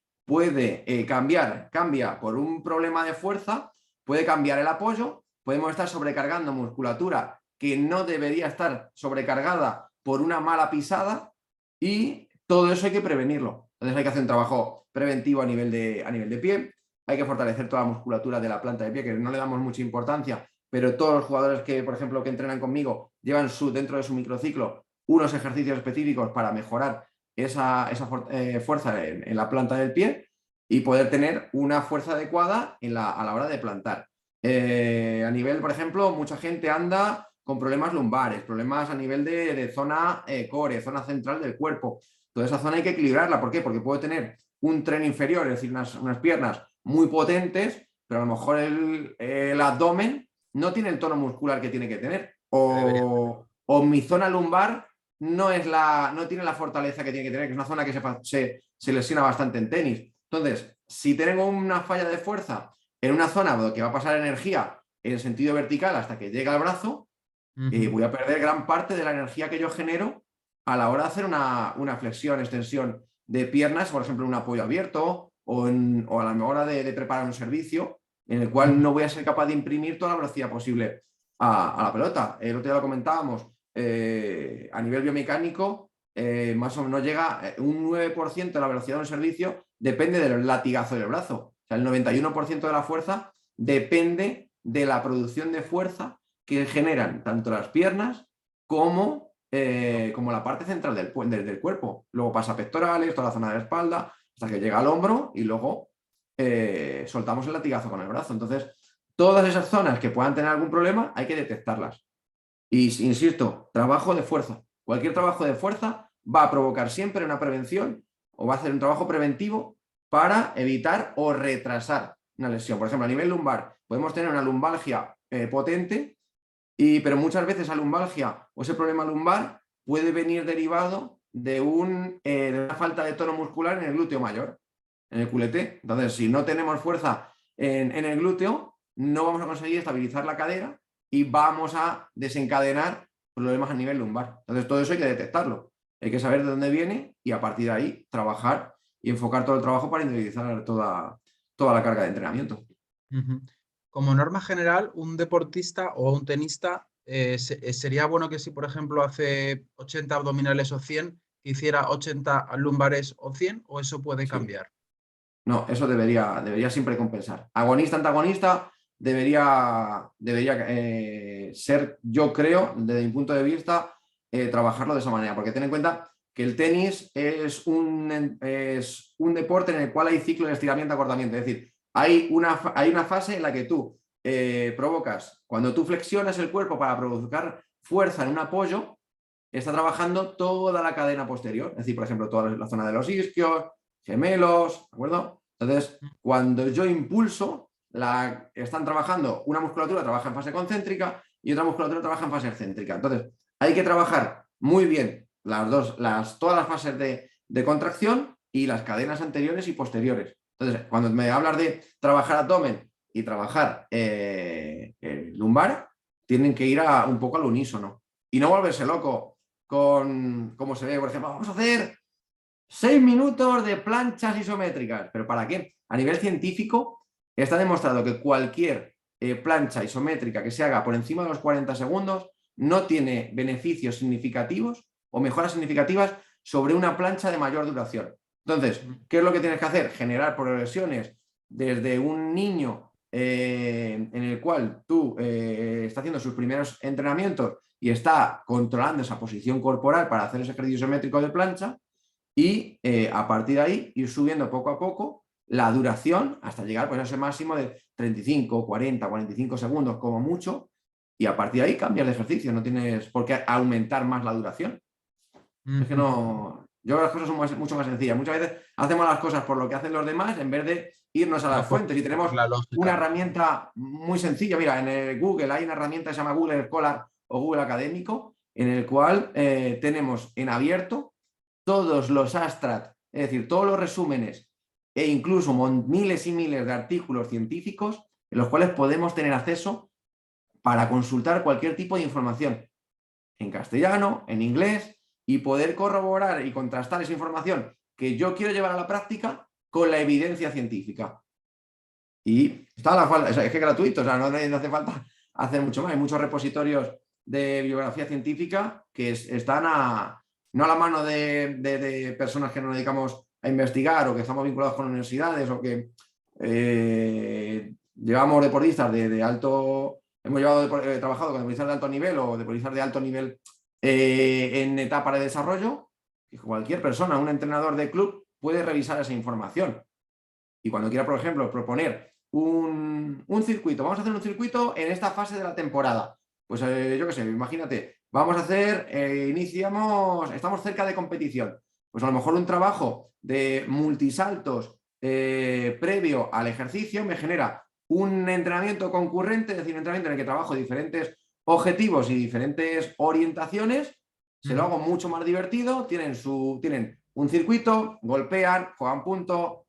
cambia por un problema de fuerza, puede cambiar el apoyo, podemos estar sobrecargando musculatura que no debería estar sobrecargada por una mala pisada y todo eso hay que prevenirlo. Entonces hay que hacer un trabajo preventivo a nivel de pie, hay que fortalecer toda la musculatura de la planta de pie, que no le damos mucha importancia, pero todos los jugadores que, por ejemplo, que entrenan conmigo, llevan dentro de su microciclo unos ejercicios específicos para mejorar esa fuerza en la planta del pie y poder tener una fuerza adecuada a la hora de plantar. A nivel, por ejemplo, mucha gente anda con problemas lumbares, problemas a nivel de zona core, zona central del cuerpo. Toda esa zona hay que equilibrarla. ¿Por qué? Porque puedo tener un tren inferior, es decir, unas piernas muy potentes, pero a lo mejor el abdomen no tiene el tono muscular que tiene que tener. O mi zona lumbar no tiene la fortaleza que tiene que tener, que es una zona que se lesiona bastante en tenis. Entonces, si tengo una falla de fuerza en una zona donde va a pasar energía en sentido vertical hasta que llega al brazo, voy a perder gran parte de la energía que yo genero a la hora de hacer una flexión, extensión de piernas, por ejemplo, un apoyo abierto o a la hora de preparar un servicio en el cual no voy a ser capaz de imprimir toda la velocidad posible a la pelota. El otro día lo comentábamos, a nivel biomecánico, más o menos llega un 9% de la velocidad de un servicio depende del latigazo del brazo. O sea, el 91% de la fuerza depende de la producción de fuerza que generan tanto las piernas como la parte central del cuerpo. Luego pasa a pectorales, toda la zona de la espalda, hasta que llega al hombro y luego soltamos el latigazo con el brazo. Entonces, todas esas zonas que puedan tener algún problema hay que detectarlas. Y insisto, trabajo de fuerza. Cualquier trabajo de fuerza va a provocar siempre una prevención o va a hacer un trabajo preventivo para evitar o retrasar una lesión. Por ejemplo, a nivel lumbar, podemos tener una lumbalgia potente, pero muchas veces esa lumbalgia o ese problema lumbar puede venir derivado de una falta de tono muscular en el glúteo mayor, en el culeté. Entonces, si no tenemos fuerza en el glúteo, no vamos a conseguir estabilizar la cadera y vamos a desencadenar problemas a nivel lumbar. Entonces, todo eso hay que detectarlo. Hay que saber de dónde viene y a partir de ahí trabajar y enfocar todo el trabajo para individualizar toda la carga de entrenamiento. Como norma general, un deportista o un tenista sería bueno que si, por ejemplo, hace 80 abdominales o 100, que hiciera 80 lumbares o 100, o eso puede Sí. cambiar. No, eso debería siempre compensar. Agonista, antagonista, debería ser, yo creo, desde mi punto de vista, trabajarlo de esa manera. Porque ten en cuenta que el tenis es un deporte en el cual hay ciclo de estiramiento, acortamiento. Es decir, hay una fase en la que tú provocas, cuando tú flexionas el cuerpo para provocar fuerza en un apoyo, está trabajando toda la cadena posterior. Es decir, por ejemplo, toda la zona de los isquios, gemelos, ¿de acuerdo? Entonces, cuando yo impulso, están trabajando, una musculatura trabaja en fase concéntrica y otra musculatura trabaja en fase excéntrica. Entonces, hay que trabajar muy bien todas las fases de contracción y las cadenas anteriores y posteriores. Entonces, cuando me hablas de trabajar abdomen y trabajar lumbar, tienen que ir un poco al unísono. Y no volverse loco con, como se ve, por ejemplo, vamos a hacer 6 minutos de planchas isométricas. ¿Pero para qué? A nivel científico está demostrado que cualquier plancha isométrica que se haga por encima de los 40 segundos no tiene beneficios significativos o mejoras significativas sobre una plancha de mayor duración. Entonces, ¿qué es lo que tienes que hacer? Generar progresiones desde un niño en el cual tú está haciendo sus primeros entrenamientos y está controlando esa posición corporal para hacer ese ejercicio isométrico de plancha, y a partir de ahí ir subiendo poco a poco la duración hasta llegar pues, a ese máximo de 35, 40, 45 segundos como mucho, y a partir de ahí cambias de ejercicio, no tienes por qué aumentar más la duración. Es que no... Yo creo que las cosas son mucho más sencillas. Muchas veces hacemos las cosas por lo que hacen los demás en vez de irnos a las fuentes. Y tenemos una herramienta muy sencilla. Mira, en el Google hay una herramienta que se llama Google Scholar o Google Académico, en el cual tenemos en abierto todos los abstracts, es decir, todos los resúmenes e incluso miles y miles de artículos científicos en los cuales podemos tener acceso para consultar cualquier tipo de información en castellano, en inglés, y poder corroborar y contrastar esa información que yo quiero llevar a la práctica con la evidencia científica. Y está a la falta, es que es gratuito, o sea, no hace falta hacer mucho más. Hay muchos repositorios de bibliografía científica que están no a la mano de personas que nos dedicamos a investigar o que estamos vinculados con universidades o que llevamos deportistas de alto, hemos trabajado con deportistas de alto nivel o deportistas de alto nivel en etapa de desarrollo, y cualquier persona, un entrenador de club, puede revisar esa información. Y cuando quiera, por ejemplo, proponer un circuito, vamos a hacer un circuito en esta fase de la temporada. Pues yo qué sé, imagínate, vamos a hacer, estamos cerca de competición. Pues a lo mejor un trabajo de multisaltos previo al ejercicio me genera un entrenamiento concurrente, es decir, un entrenamiento en el que trabajo diferentes objetivos y diferentes orientaciones, se lo hago mucho más divertido, tienen un circuito, golpean, juegan punto.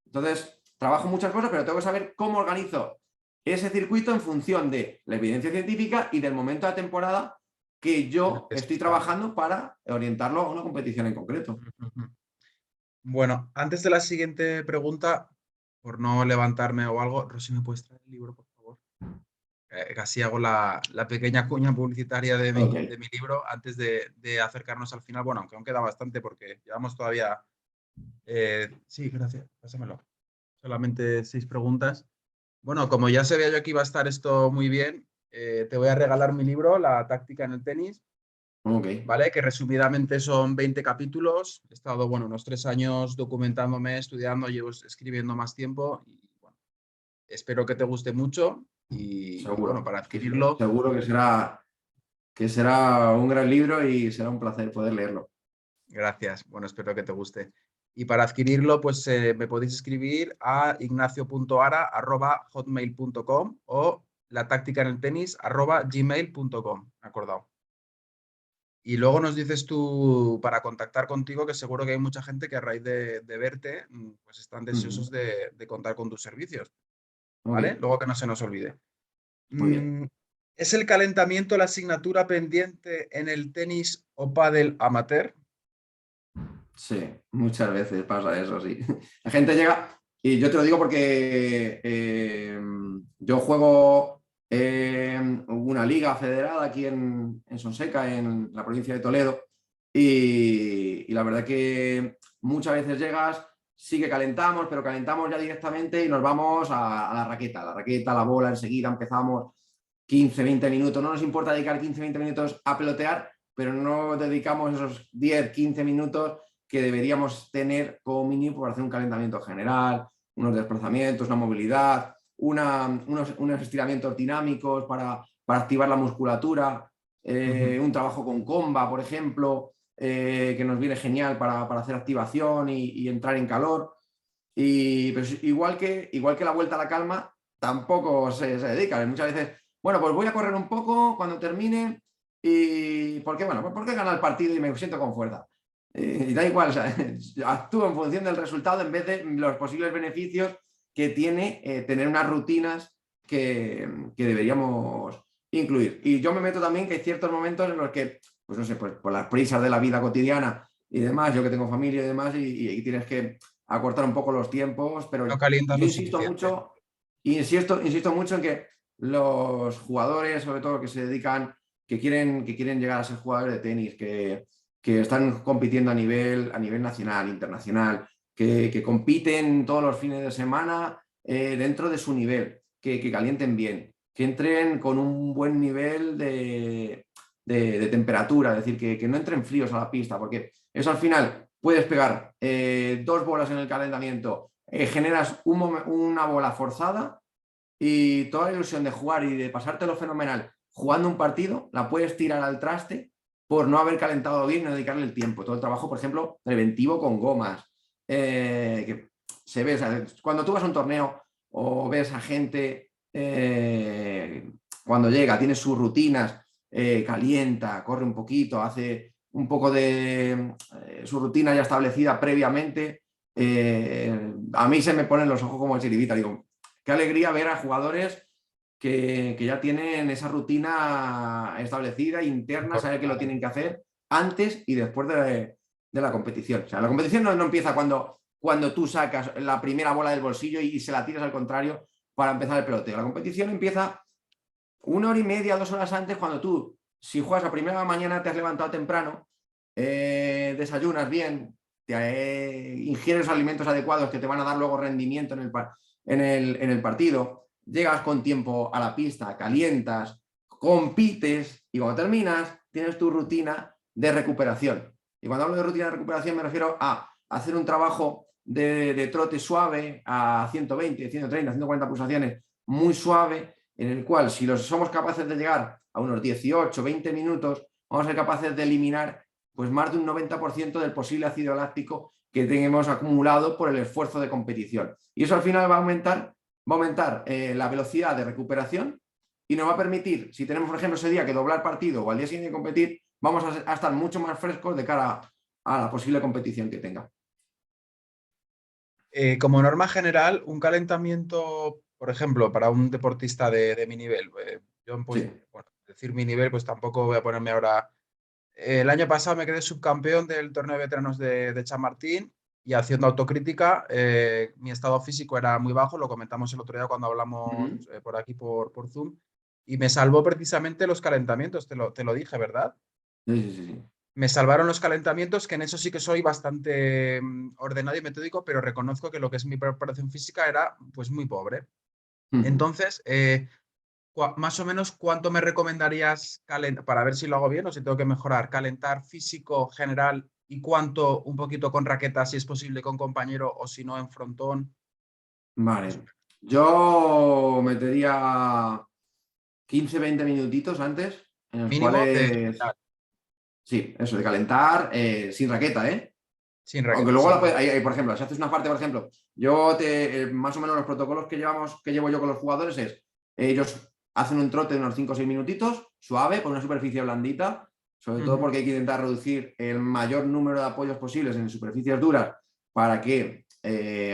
Entonces, trabajo muchas cosas, pero tengo que saber cómo organizo ese circuito en función de la evidencia científica y del momento de la temporada que yo estoy trabajando para orientarlo a una competición en concreto. Bueno, antes de la siguiente pregunta, por no levantarme o algo, Rosy, ¿me puedes traer el libro, por favor? casi hago la pequeña cuña publicitaria de Ok. mi libro antes de acercarnos al final. Bueno, aunque aún queda bastante porque llevamos todavía... sí, gracias, pásamelo. Solamente 6 preguntas. Bueno, como ya sabía yo que iba a estar esto muy bien, te voy a regalar mi libro, La táctica en el tenis, Ok. ¿vale? Que resumidamente son 20 capítulos. He estado, bueno, unos 3 años documentándome, estudiando, llevo escribiendo más tiempo y, bueno, espero que te guste mucho y, bueno, Seguro. para Sí, sí. adquirirlo, Seguro que será un gran libro y será un placer poder leerlo. gracias. Bueno, espero que te guste. Y para adquirirlo, pues me podéis escribir a ignacio.ara@hotmail.com o la táctica en el tenis @gmail.com. Acordado. Y luego nos dices tú para contactar contigo, que seguro que hay mucha gente que a raíz de verte, pues están Ujú. deseosos de contar con tus servicios, ¿vale? Ok, Luego que no se nos olvide. muy bien. Mm, ¿Es el calentamiento la asignatura pendiente en el tenis o pádel amateur? Sí, muchas veces pasa eso, sí. La gente llega, y yo te lo digo porque yo juego una liga federada aquí en Sonseca, en la provincia de Toledo, y la verdad que muchas veces llegas, sí que calentamos, pero calentamos ya directamente y nos vamos a la raqueta, a la bola, enseguida empezamos 15, 20 minutos, no nos importa dedicar 15, 20 minutos a pelotear, pero no dedicamos esos 10, 15 minutos que deberíamos tener como mínimo para hacer un calentamiento general, unos desplazamientos, una movilidad, unos estiramientos dinámicos para activar la musculatura, Ujú. un trabajo con comba, por ejemplo, que nos viene genial para hacer activación y entrar en calor. Y pues, igual que la vuelta a la calma, tampoco se dedica. Muchas veces, bueno, pues voy a correr un poco cuando termine y ¿por qué? Bueno, pues porque gana el partido y me siento con fuerza. Y da igual, o sea, actúo en función del resultado en vez de los posibles beneficios que tiene tener unas rutinas que deberíamos incluir. Y yo me meto también que hay ciertos momentos en los que, pues no sé, pues por las prisas de la vida cotidiana y demás, yo que tengo familia y demás, y tienes que acortar un poco los tiempos, pero No calientas yo lo insisto suficiente. mucho, insisto mucho en que los jugadores, sobre todo que se dedican, que quieren llegar a ser jugadores de tenis, que están compitiendo a nivel nacional, internacional, que compiten todos los fines de semana dentro de su nivel, que calienten bien, que entren con un buen nivel de temperatura, es decir, que no entren fríos a la pista, porque eso al final puedes pegar 2 bolas en el calentamiento, generas una bola forzada y toda la ilusión de jugar y de pasártelo fenomenal jugando un partido la puedes tirar al traste por no haber calentado bien y no dedicarle el tiempo. Todo el trabajo, por ejemplo, preventivo con gomas, que se ve, o sea, cuando tú vas a un torneo o ves a gente cuando llega, tiene sus rutinas, calienta, corre un poquito, hace un poco de su rutina ya establecida previamente, a mí se me ponen los ojos como chiribita. Digo, qué alegría ver a jugadores que ya tienen esa rutina establecida, interna, saben que lo Incorporado. tienen que hacer antes y después de la competición. O sea, la competición no empieza cuando tú sacas la primera bola del bolsillo y se la tiras al contrario para empezar el peloteo. La competición empieza 1 hora y media, 2 horas antes, cuando tú, si juegas a primera de la mañana, te has levantado temprano, desayunas bien, ingieres alimentos adecuados que te van a dar luego rendimiento en el partido, llegas con tiempo a la pista, calientas, compites y cuando terminas tienes tu rutina de recuperación. Y cuando hablo de rutina de recuperación me refiero a hacer un trabajo de trote suave a 120, 130, 140 pulsaciones, muy suave, en el cual si somos capaces de llegar a unos 18, 20 minutos, vamos a ser capaces de eliminar pues más de un 90% del posible ácido láctico que tenemos acumulado por el esfuerzo de competición. Y eso al final va a aumentar la velocidad de recuperación y nos va a permitir, si tenemos, por ejemplo, ese día que doblar partido o al día siguiente competir, vamos a estar mucho más frescos de cara a la posible competición que tenga. Como norma general, un calentamiento, por ejemplo, para un deportista de mi nivel, yo, pues, Sí. bueno, decir mi nivel, pues tampoco voy a ponerme ahora. El año pasado me quedé subcampeón del torneo de veteranos de Chamartín y haciendo autocrítica, mi estado físico era muy bajo, lo comentamos el otro día cuando hablamos Uh -huh. por aquí por Zoom. y me salvó precisamente los calentamientos, te lo dije, ¿verdad? Sí, sí, sí, sí. Me salvaron los calentamientos, que en eso sí que soy bastante ordenado y metódico, pero reconozco que lo que es mi preparación física era pues muy pobre. Ujú. Entonces, más o menos, ¿cuánto me recomendarías para ver si lo hago bien o si tengo que mejorar? Calentar físico general y cuánto un poquito con raqueta, si es posible, con compañero o si no en frontón. Más o Vale. menos. Yo metería 15-20 minutitos antes, en los Mínimo de cuales, calentar, sí, eso de calentar sin raqueta, ¿eh? sin Aunque raqueta, luego, sí. por ejemplo, si haces una parte, por ejemplo, más o menos los protocolos que llevo yo con los jugadores es, ellos hacen un trote de unos 5 o 6 minutitos, suave, con una superficie blandita, sobre todo Ujú. porque hay que intentar reducir el mayor número de apoyos posibles en superficies duras para que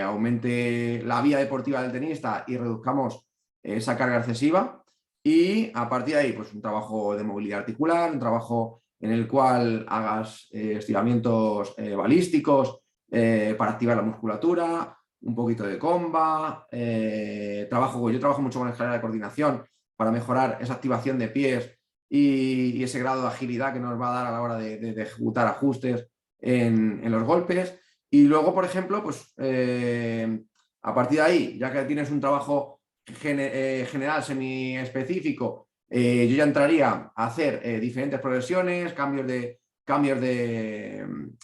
aumente la vía deportiva del tenista y reduzcamos esa carga excesiva. Y a partir de ahí, pues un trabajo de movilidad articular, un trabajo en el cual hagas estiramientos balísticos para activar la musculatura, un poquito de comba, yo trabajo mucho con la escalera de coordinación para mejorar esa activación de pies y ese grado de agilidad que nos va a dar a la hora de ejecutar ajustes en los golpes. Y luego, por ejemplo, pues a partir de ahí, ya que tienes un trabajo general semi-específico, yo ya entraría a hacer diferentes progresiones, cambios de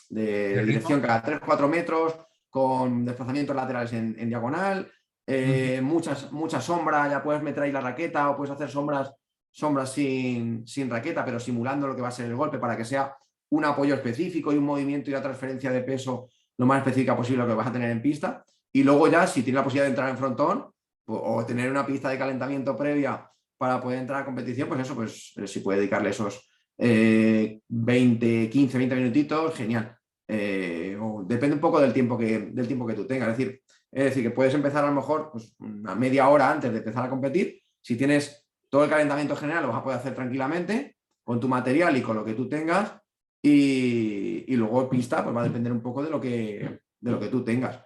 ¿De dirección ritmo? cada 3-4 metros, con desplazamientos laterales en diagonal, Ujú. mucha sombra, ya puedes meter ahí la raqueta o puedes hacer sombras sin raqueta, pero simulando lo que va a ser el golpe para que sea un apoyo específico y un movimiento y una transferencia de peso lo más específica posible lo que vas a tener en pista. Y luego ya, si tienes la posibilidad de entrar en frontón o tener una pista de calentamiento previa para poder entrar a competición, pues eso, pues si puede dedicarle esos 20 minutitos, genial. Depende un poco del tiempo que tú tengas. Es decir, que puedes empezar a lo mejor pues, una media hora antes de empezar a competir. Si tienes todo el calentamiento general, lo vas a poder hacer tranquilamente con tu material y con lo que tú tengas. Y luego pista, pues va a depender un poco de lo que tú tengas.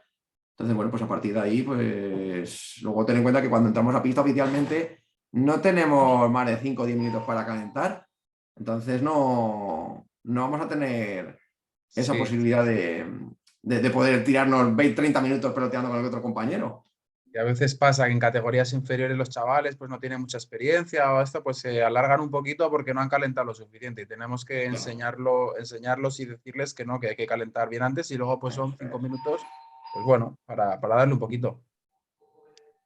Entonces, bueno, pues a partir de ahí, pues luego ten en cuenta que cuando entramos a pista oficialmente no tenemos más de 5 o 10 minutos para calentar. Entonces no vamos a tener esa Sí. posibilidad de poder tirarnos 20-30 minutos peloteando con el otro compañero. Y a veces pasa que en categorías inferiores los chavales pues no tienen mucha experiencia o esto pues se alargan un poquito porque no han calentado lo suficiente y tenemos que enseñarlos y decirles que no, que hay que calentar bien antes y luego pues son 5 minutos, pues bueno, para darle un poquito.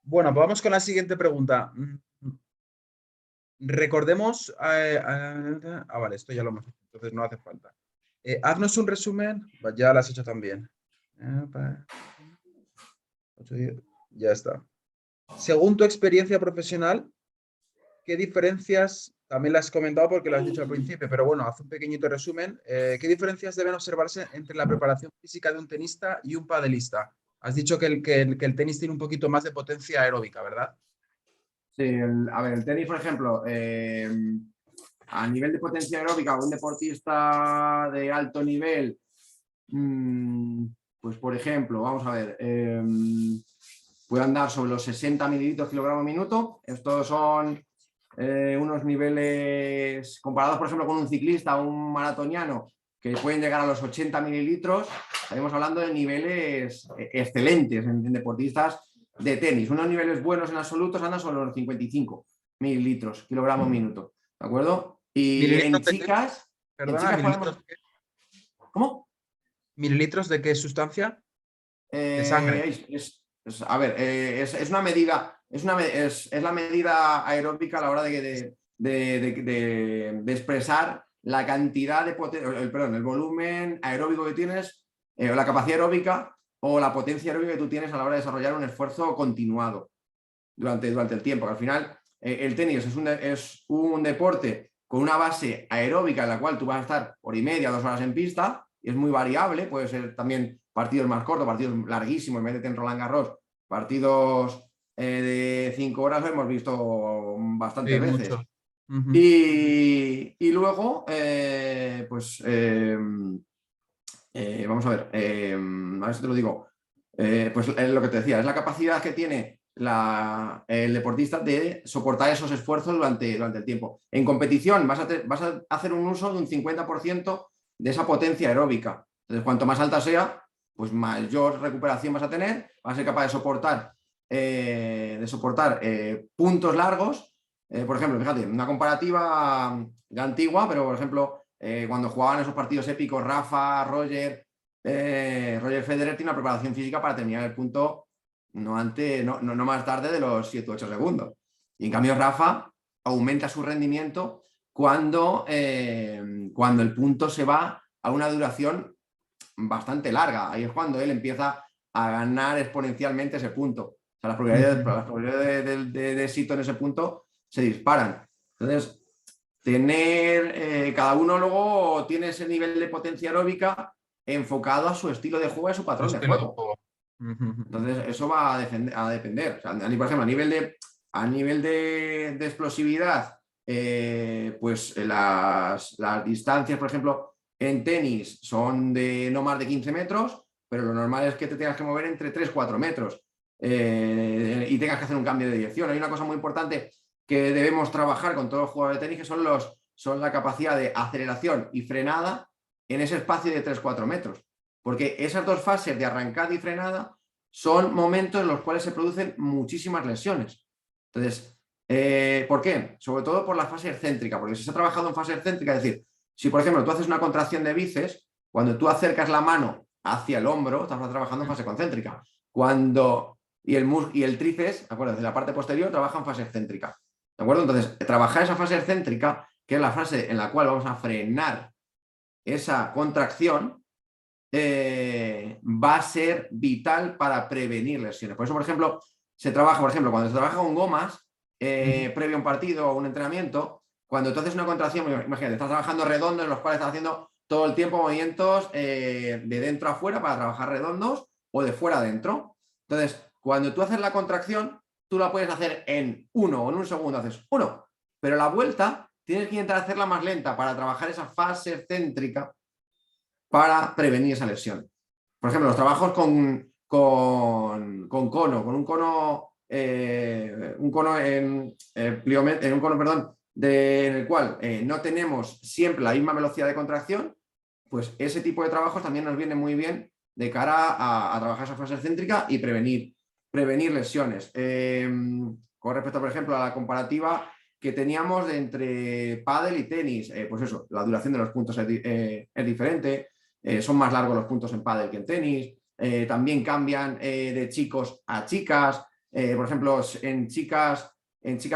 Bueno, pues vamos con la siguiente pregunta. Recordemos, vale, esto ya lo hemos hecho, entonces no hace falta. Haznos un resumen, ya lo has hecho también. Pa- 8, 10, ya está. Según tu experiencia profesional, ¿qué diferencias, también las has comentado porque lo has dicho al principio, pero bueno, haz un pequeñito resumen, ¿qué diferencias deben observarse entre la preparación física de un tenista y un padelista? Has dicho que el tenis tiene un poquito más de potencia aeróbica, ¿verdad? Sí, a ver, el tenis, por ejemplo, a nivel de potencia aeróbica, un deportista de alto nivel, pues por ejemplo, vamos a ver, puede andar sobre los 60 mililitros kilogramo minuto. Estos son unos niveles comparados, por ejemplo, con un ciclista o un maratoniano que pueden llegar a los 80 mililitros. Estaremos hablando de niveles excelentes en deportistas de tenis. Unos niveles buenos en absolutos andan sobre los 55 mililitros kilogramo minuto. ¿De acuerdo? Y ¿Mililitros en de qué? chicas, en Perdona, chicas ¿mililitros podemos. de qué? ¿Cómo? ¿Mililitros de qué sustancia? De sangre. A ver, es una medida, es la medida aeróbica a la hora de expresar la cantidad de el volumen aeróbico que tienes, o la capacidad aeróbica o la potencia aeróbica que tú tienes a la hora de desarrollar un esfuerzo continuado durante el tiempo. Que al final, el tenis es un deporte con una base aeróbica en la cual tú vas a estar hora y media, 2 horas en pista, y es muy variable, puede ser también partidos más cortos, partidos larguísimos, en vez de en Roland Garros, partidos de 5 horas lo hemos visto bastantes Sí, veces. muchos. Ujú. Y luego, vamos a ver si te lo digo, pues es lo que te decía, es la capacidad que tiene el deportista de soportar esos esfuerzos durante el tiempo. En competición vas a hacer un uso de un 50% de esa potencia aeróbica. Entonces, cuanto más alta sea, pues mayor recuperación vas a tener, vas a ser capaz de soportar puntos largos. Por ejemplo, fíjate, una comparativa ya antigua, pero por ejemplo, cuando jugaban esos partidos épicos, Rafa, Roger Federer tiene una preparación física para terminar el punto no más tarde de los 7 u 8 segundos. Y en cambio Rafa aumenta su rendimiento cuando el punto se va a una duración bastante larga. Ahí es cuando él empieza a ganar exponencialmente ese punto. O sea, las probabilidades de éxito en ese punto se disparan. Entonces, cada uno luego tiene ese nivel de potencia aeróbica enfocado a su estilo de juego y a su patrón de juego. Entonces, eso va a depender. O sea, por ejemplo, a nivel de explosividad, pues las distancias, por ejemplo, en tenis son de no más de 15 metros, pero lo normal es que te tengas que mover entre 3-4 metros y tengas que hacer un cambio de dirección. Hay una cosa muy importante que debemos trabajar con todos los jugadores de tenis, que son la capacidad de aceleración y frenada en ese espacio de 3-4 metros. Porque esas dos fases de arrancada y frenada son momentos en los cuales se producen muchísimas lesiones. Entonces, ¿por qué? Sobre todo por la fase excéntrica, porque si se ha trabajado en fase excéntrica, es decir, si por ejemplo tú haces una contracción de bíceps, cuando tú acercas la mano hacia el hombro, estás trabajando en fase concéntrica. Y el tríceps, ¿de acuerdo? De la parte posterior trabaja en fase excéntrica. ¿De acuerdo? Entonces, trabajar esa fase excéntrica, que es la fase en la cual vamos a frenar esa contracción, va a ser vital para prevenir lesiones. Por eso, por ejemplo, cuando se trabaja con gomas, previo a un partido o un entrenamiento, cuando tú haces una contracción, imagínate, estás trabajando redondos en los cuales estás haciendo todo el tiempo movimientos de dentro a fuera para trabajar redondos o de fuera a dentro. Entonces, cuando tú haces la contracción, tú la puedes hacer en un segundo haces uno, pero la vuelta tienes que intentar hacerla más lenta para trabajar esa fase céntrica para prevenir esa lesión. Por ejemplo, los trabajos con un cono en el cual no tenemos siempre la misma velocidad de contracción, pues ese tipo de trabajos también nos viene muy bien de cara a trabajar esa fase excéntrica y prevenir lesiones. Con respecto, por ejemplo, a la comparativa que teníamos entre pádel y tenis, pues eso, la duración de los puntos es diferente. Son más largos los puntos en pádel que en tenis. También cambian de chicos a chicas. Por ejemplo, en chicas,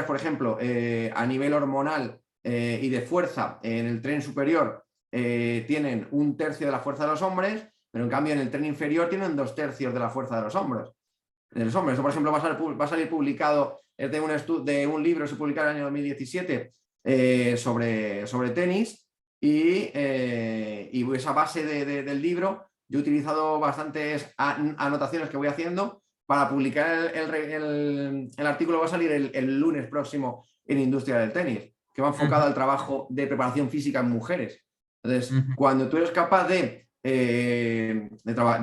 por ejemplo, a nivel hormonal y de fuerza, en el tren superior tienen 1/3 de la fuerza de los hombres, pero en cambio en el tren inferior tienen 2/3 de la fuerza de los hombres. Esto, por ejemplo, va a salir publicado, es de un libro que se publicó en el año 2017 sobre tenis. Y esa base del libro, yo he utilizado bastantes anotaciones que voy haciendo para publicar el artículo. Va a salir el lunes próximo en Industria del Tenis, que va enfocado al trabajo de preparación física en mujeres. Entonces, cuando tú eres capaz de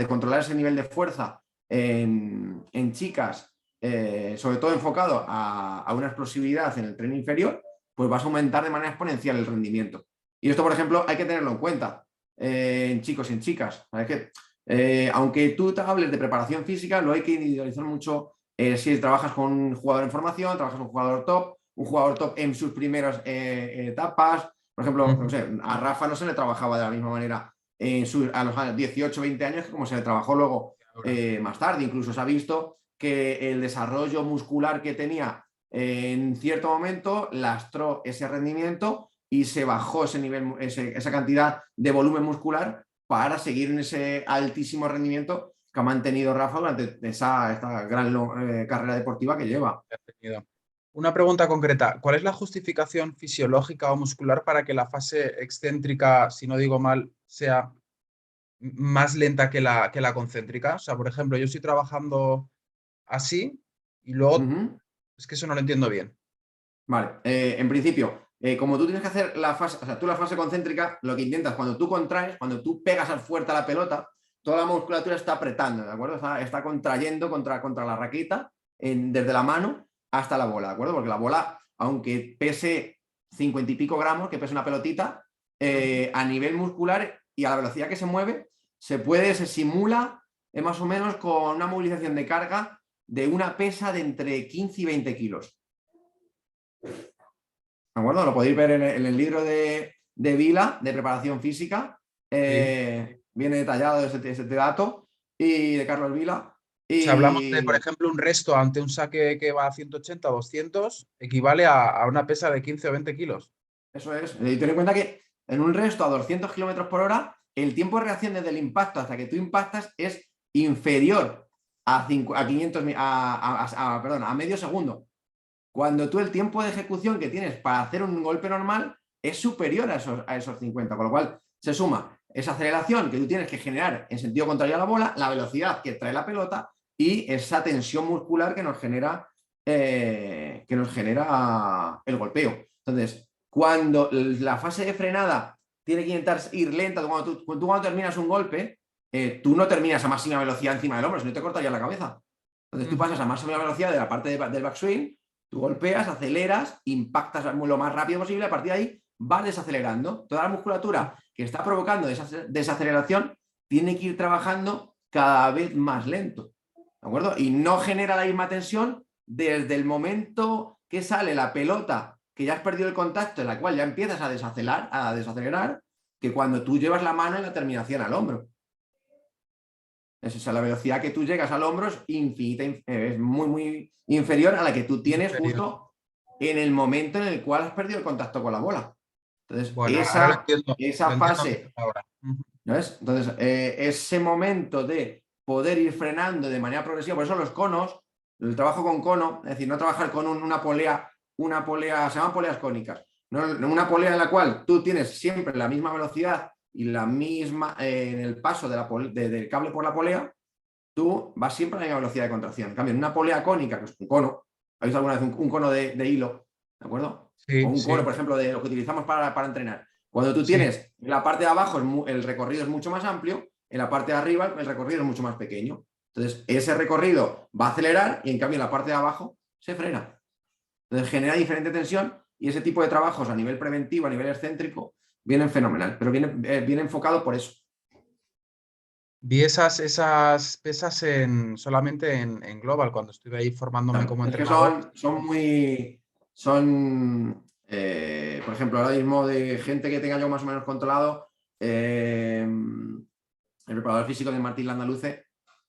controlar ese nivel de fuerza en chicas, sobre todo enfocado a una explosividad en el tren inferior, pues vas a aumentar de manera exponencial el rendimiento. Y esto, por ejemplo, hay que tenerlo en cuenta en chicos y en chicas. ¿Sabes? Aunque tú te hables de preparación física, lo hay que individualizar mucho si trabajas con un jugador en formación, trabajas con un jugador top en sus primeras etapas. Por ejemplo, no sé, a Rafa no se le trabajaba de la misma manera a los 18, 20 años que como se le trabajó luego más tarde. Incluso se ha visto que el desarrollo muscular que tenía en cierto momento lastró ese rendimiento y se bajó ese nivel, esa cantidad de volumen muscular para seguir en ese altísimo rendimiento que ha mantenido Rafa durante esta gran carrera deportiva que lleva. Una pregunta concreta. ¿Cuál es la justificación fisiológica o muscular para que la fase excéntrica, si no digo mal, sea más lenta que la concéntrica? O sea, por ejemplo, yo estoy trabajando así y luego es que eso no lo entiendo bien. Vale, en principio, como tú tienes que hacer la fase concéntrica, lo que intentas cuando tú contraes, cuando tú pegas fuerte a la pelota, toda la musculatura está apretando, ¿de acuerdo? Está contrayendo contra la raqueta desde la mano hasta la bola, ¿de acuerdo? Porque la bola, aunque pese 50 y pico gramos, que pese una pelotita, a nivel muscular y a la velocidad que se mueve, se simula más o menos con una movilización de carga de una pesa de entre 15 y 20 kilos. ¿De acuerdo? Lo podéis ver en el libro de Vila, de preparación física. Viene detallado ese dato, y de Carlos Vila. Si hablamos de, por Y ejemplo, un resto ante un saque que va a 180 o 200, equivale a una pesa de 15 o 20 kilos. eso es. Y ten en cuenta que en un resto a 200 kilómetros por hora, el tiempo de reacción desde el impacto hasta que tú impactas es inferior a 500, perdón, a medio segundo. Cuando tú el tiempo de ejecución que tienes para hacer un golpe normal es superior a esos 50, con lo cual se suma esa aceleración que tú tienes que generar en sentido contrario a la bola, la velocidad que trae la pelota y esa tensión muscular que nos genera el golpeo. Entonces, cuando la fase de frenada tiene que intentar ir lenta, cuando terminas un golpe, tú no terminas a máxima velocidad encima del hombro, si no te cortarías la cabeza. Entonces tú pasas a máxima velocidad de la parte del backswing, tú golpeas, aceleras, impactas lo más rápido posible, a partir de ahí vas desacelerando. Toda la musculatura que está provocando esa desaceleración tiene que ir trabajando cada vez más lento, ¿de acuerdo? Y no genera la misma tensión desde el momento que sale la pelota, que ya has perdido el contacto, en la cual ya empiezas a desacelerar, que cuando tú llevas la mano en la terminación al hombro. La velocidad que tú llegas al hombro es infinita, es muy, muy inferior a la que tú tienes justo en el momento en el cual has perdido el contacto con la bola. Entonces, bueno, ahora esa lo entiendo fase, ahora. ¿no es? Entonces, ese momento de poder ir frenando de manera progresiva, por eso los conos, el trabajo con cono, es decir, no trabajar con una polea, se llaman poleas cónicas, ¿no? Una polea en la cual tú tienes siempre la misma velocidad y la misma, en el paso del cable por la polea, tú vas siempre a la misma velocidad de contracción. En cambio, en una polea cónica, que es un cono, ¿habéis visto alguna vez un cono de hilo? ¿De acuerdo? O Sí, un cono, sí, por ejemplo, de lo que utilizamos para entrenar. Cuando tú sí. tienes en la parte de abajo, el recorrido es mucho más amplio, en la parte de arriba el recorrido es mucho más pequeño. Entonces, ese recorrido va a acelerar y en cambio en la parte de abajo se frena. Entonces, genera diferente tensión y ese tipo de trabajos a nivel preventivo, a nivel excéntrico, vienen fenomenal, pero viene enfocado por eso. Vi esas pesas solamente en Global, cuando estuve ahí formándome Claro, como es que entrenador. por ejemplo, ahora mismo de gente que tenga yo más o menos controlado, el preparador físico de Martín Landaluce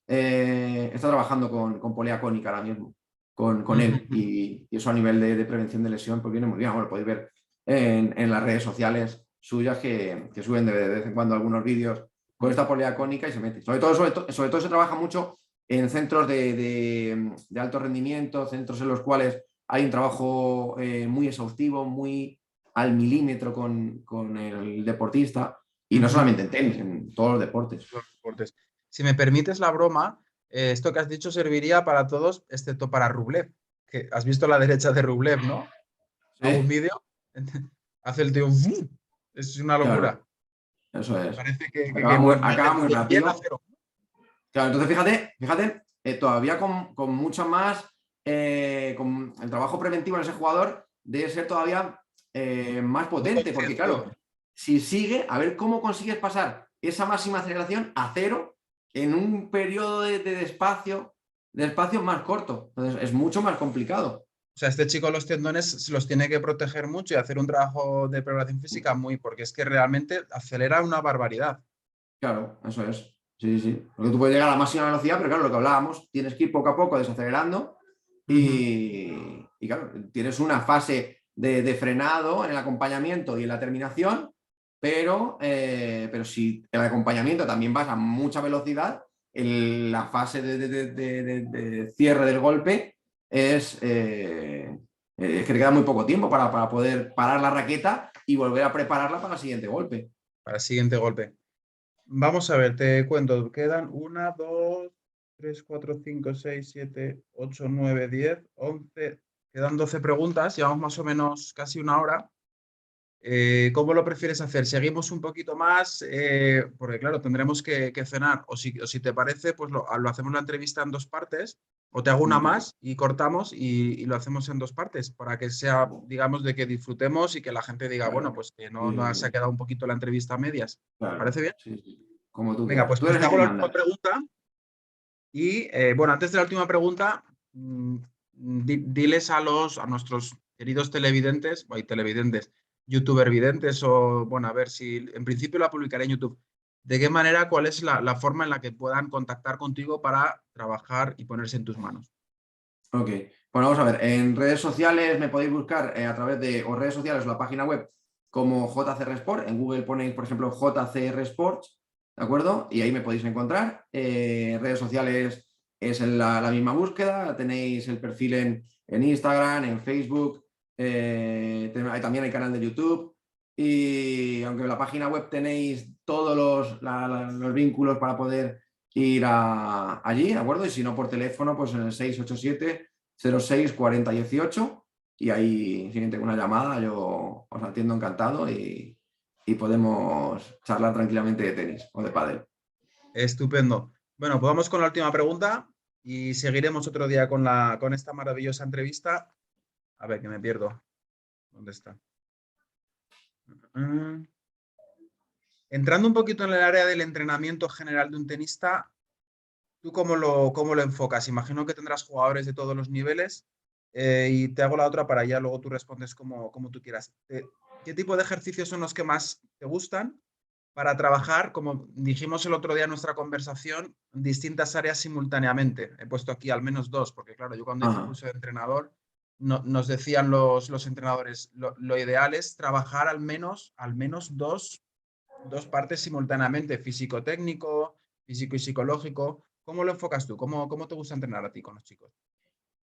está trabajando con polea cónica ahora mismo, con él, y eso a nivel de prevención de lesión, pues viene muy bien. Bueno, lo podéis ver en las redes sociales suyas que suben de vez en cuando algunos vídeos con esta polea cónica y se mete. Sobre todo se trabaja mucho en centros de alto rendimiento, centros en los cuales hay un trabajo muy exhaustivo, muy al milímetro con el deportista, y no solamente en tenis, en todos los deportes. Los deportes. Si me permites la broma, esto que has dicho serviría para todos, excepto para Rublev. Que has visto la derecha de Rublev, ¿no? ¿Algún Sí, vídeo? Hace el tío. ¡Vum! Es una locura. claro, eso es. Parece que Acaba muy llega a rápido. cero. Claro, entonces fíjate, todavía con mucho más, con el trabajo preventivo en ese jugador debe ser todavía más Muy potente, porque consciente. claro, si sigue, a ver cómo consigues pasar esa máxima aceleración a cero en un periodo de espacio más corto. Entonces es mucho más complicado. O sea, este chico los tendones se los tiene que proteger mucho y hacer un trabajo de preparación física porque es que realmente acelera una barbaridad. Claro, eso es. Sí, sí. Porque tú puedes llegar a la máxima velocidad, pero claro, lo que hablábamos, tienes que ir poco a poco desacelerando y claro, tienes una fase de frenado en el acompañamiento y en la terminación, pero si el acompañamiento también vas a mucha velocidad, la fase de cierre del golpe es que te queda muy poco tiempo para poder parar la raqueta y volver a prepararla para el siguiente golpe. Para el siguiente golpe. Vamos a ver, te cuento. Quedan 1, 2, 3, 4, 5, 6, 7, 8, 9, 10, 11. Quedan 12 preguntas. Llevamos más o menos casi una hora. ¿Cómo lo prefieres hacer? ¿Seguimos un poquito más? Porque claro, tendremos que cenar. O si te parece, pues lo hacemos la entrevista en dos partes. O te hago una Ujú. más y cortamos y lo hacemos en dos partes para que sea, digamos, de que disfrutemos y que la gente diga, bueno, Claro. pues que Sí, no se ha quedado un poquito la entrevista a medias. ¿Te claro. parece bien? Sí, sí. Como tú Venga, quieras. pues, Tú pues eres te el hago que la última manda. pregunta. Y bueno, antes de la última pregunta, diles a nuestros queridos televidentes, o televidentes, youtuber videntes, o bueno, a ver si en principio la publicaré en YouTube. ¿De qué manera, cuál es la forma en la que puedan contactar contigo para trabajar y ponerse en tus manos? Ok. Bueno, vamos a ver. En redes sociales me podéis buscar a través de o redes sociales o la página web como JCR Sport. En Google ponéis, por ejemplo, JCR Sports, ¿de acuerdo? Y ahí me podéis encontrar. En redes sociales es la misma búsqueda. Tenéis el perfil en Instagram, en Facebook. También hay canal de YouTube. Y aunque en la página web tenéis todos los vínculos para poder ir allí, ¿de acuerdo? Y si no por teléfono, pues en el 687-06-40-18 y ahí, si tengo una llamada, yo os atiendo encantado y podemos charlar tranquilamente de tenis o de pádel. Estupendo. Bueno, pues vamos con la última pregunta y seguiremos otro día con esta maravillosa entrevista. A ver, que me pierdo. ¿Dónde está? Mm. Entrando un poquito en el área del entrenamiento general de un tenista, ¿tú cómo lo enfocas? Imagino que tendrás jugadores de todos los niveles y te hago la otra para allá, luego tú respondes como tú quieras. ¿Qué tipo de ejercicios son los que más te gustan para trabajar, como dijimos el otro día en nuestra conversación, distintas áreas simultáneamente? He puesto aquí al menos dos, porque claro, yo cuando hice el Ajá. curso de entrenador, nos decían los entrenadores, lo ideal es trabajar al menos dos partes simultáneamente, físico-técnico, físico y psicológico. ¿Cómo lo enfocas tú? ¿Cómo te gusta entrenar a ti con los chicos?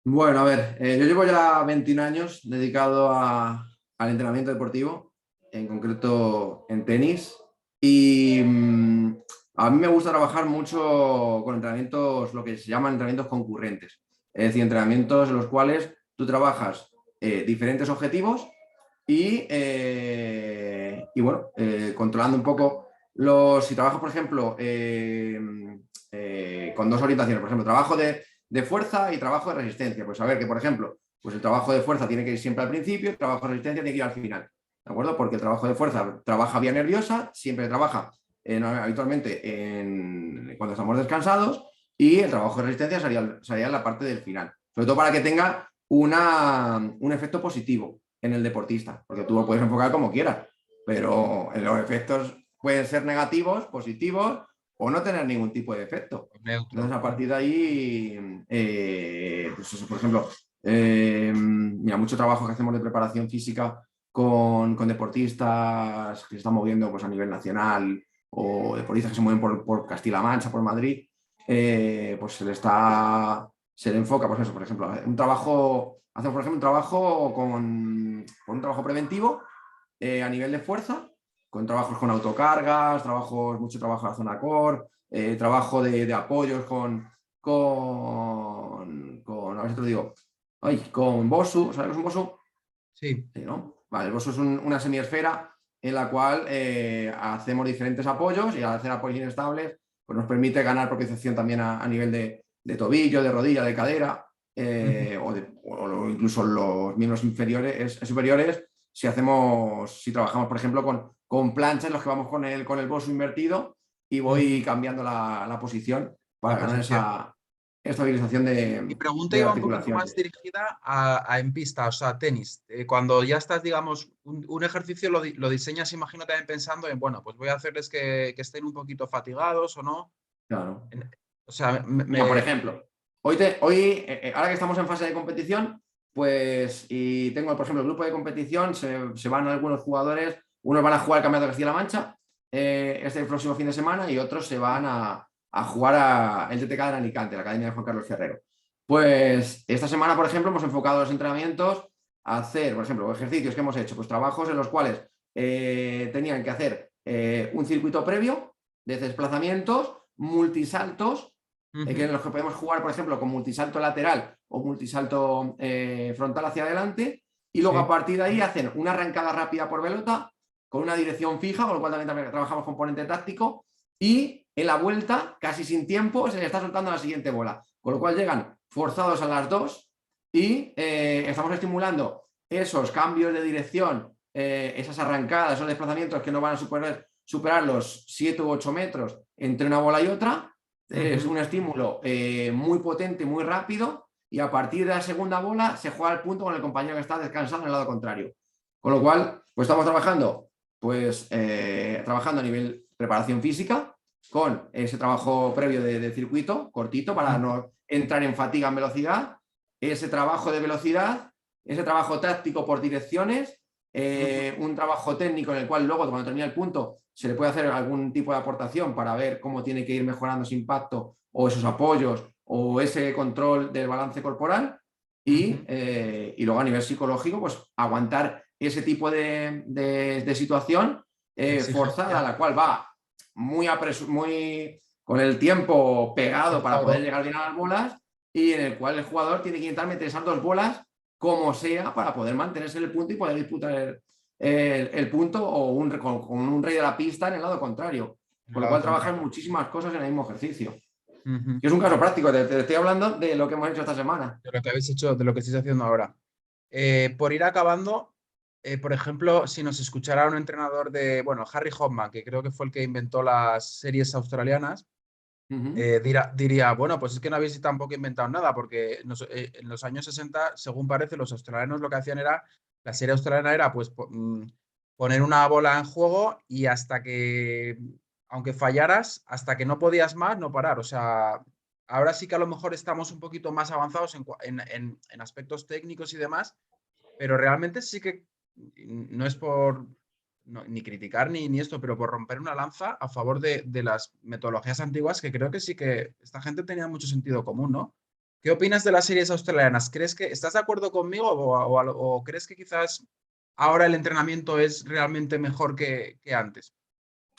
Bueno, a ver, yo llevo ya 21 años dedicado al entrenamiento deportivo, en concreto en tenis, y a mí me gusta trabajar mucho con entrenamientos, lo que se llaman entrenamientos concurrentes, es decir, entrenamientos en los cuales tú trabajas diferentes objetivos y bueno, controlando un poco si trabajas, por ejemplo, con dos orientaciones, por ejemplo, trabajo de fuerza y trabajo de resistencia. Pues a ver que, por ejemplo, pues el trabajo de fuerza tiene que ir siempre al principio, el trabajo de resistencia tiene que ir al final, ¿de acuerdo? Porque el trabajo de fuerza trabaja vía nerviosa, siempre trabaja habitualmente cuando estamos descansados y el trabajo de resistencia sería en la parte del final, sobre todo para que tenga un efecto positivo en el deportista, porque tú lo puedes enfocar como quieras, pero los efectos pueden ser negativos, positivos o no tener ningún tipo de efecto. Entonces, Neutro. a partir de ahí, pues eso, por ejemplo, mira, mucho trabajo que hacemos de preparación física con deportistas que se están moviendo pues, a nivel nacional o deportistas que se mueven por Castilla-La Mancha, por Madrid, pues se le enfoca, pues eso, por ejemplo, hacemos por ejemplo un trabajo con un trabajo preventivo a nivel de fuerza, con trabajos con autocargas, mucho trabajo en la zona core, trabajo de apoyos a ver si te lo digo, con Bosu, ¿sabes qué es un Bosu? Sí, Sí, ¿no? Vale, el Bosu es una semiesfera en la cual hacemos diferentes apoyos y al hacer apoyos inestables pues nos permite ganar propiciación también a nivel de tobillo, de rodilla, de cadera o incluso los miembros superiores si trabajamos, por ejemplo, con planchas en los que vamos con el bolso invertido y voy cambiando la posición la para ganar posición. esa estabilización Mi pregunta de iba un poquito más articulaciones. dirigida a en pista, o sea, tenis. Cuando ya estás, digamos, un ejercicio lo diseñas, imagino también pensando en, bueno, pues voy a hacerles que estén un poquito fatigados o no. Claro. En- o sea, Mira, por ejemplo, ahora que estamos en fase de competición, pues, y tengo, por ejemplo, el grupo de competición, se van algunos jugadores, unos van a jugar el Campeonato de Castilla-La Mancha este próximo fin de semana y otros se van a jugar el TTK de Alicante, la Academia de Juan Carlos Ferrero. Pues esta semana, por ejemplo, hemos enfocado los entrenamientos a hacer, por ejemplo, ejercicios que hemos hecho, pues trabajos en los cuales tenían que hacer un circuito previo de desplazamientos, multisaltos, que Ujú. en los que podemos jugar, por ejemplo, con multisalto lateral o multisalto frontal hacia adelante y luego a Sí. partir de ahí hacen una arrancada rápida por pelota con una dirección fija, con lo cual también trabajamos componente táctico, y en la vuelta, casi sin tiempo, se le está soltando la siguiente bola, con lo cual llegan forzados a las dos y estamos estimulando esos cambios de dirección, esas arrancadas, esos desplazamientos que no van a superar los 7 u 8 metros entre una bola y otra. Es un estímulo muy potente, muy rápido, y a partir de la segunda bola se juega el punto con el compañero que está descansando en el lado contrario. Con lo cual, pues estamos trabajando, trabajando a nivel preparación física, con ese trabajo previo de circuito cortito para no entrar en fatiga en velocidad, ese trabajo de velocidad, ese trabajo táctico por direcciones, un trabajo técnico en el cual luego cuando termina el punto se le puede hacer algún tipo de aportación para ver cómo tiene que ir mejorando ese impacto o esos apoyos o ese control del balance corporal, y luego a nivel psicológico pues aguantar ese tipo de situación forzada, Exigencia. la cual va muy con el tiempo pegado para poder Forzado. llegar bien a las bolas, y en el cual el jugador tiene que intentar meter esas dos bolas como sea para poder mantenerse en el punto y poder disputar el punto o con un rey de la pista en el lado contrario. En el Con lo lado cual trabajan contrario. muchísimas cosas en el mismo ejercicio. Ujú. Y es un caso práctico, te estoy hablando de lo que hemos hecho esta semana. De lo que habéis hecho, de lo que estáis haciendo ahora. Por ir acabando, por ejemplo, si nos escuchara un entrenador de, bueno, Harry Hopman, que creo que fue el que inventó las series australianas, diría, bueno, pues es que no habéis tampoco inventado nada, porque en los años 60, según parece, los australianos lo que hacían era, la serie australiana era pues poner una bola en juego y hasta que, aunque fallaras, hasta que no podías más, no parar. O sea, ahora sí que a lo mejor estamos un poquito más avanzados en aspectos técnicos y demás, pero realmente sí que no es por ni criticar ni esto, pero por romper una lanza a favor de las metodologías antiguas, que creo que sí que esta gente tenía mucho sentido común, ¿no? ¿Qué opinas de las series australianas? ¿Crees que estás de acuerdo conmigo o crees que quizás ahora el entrenamiento es realmente mejor que antes?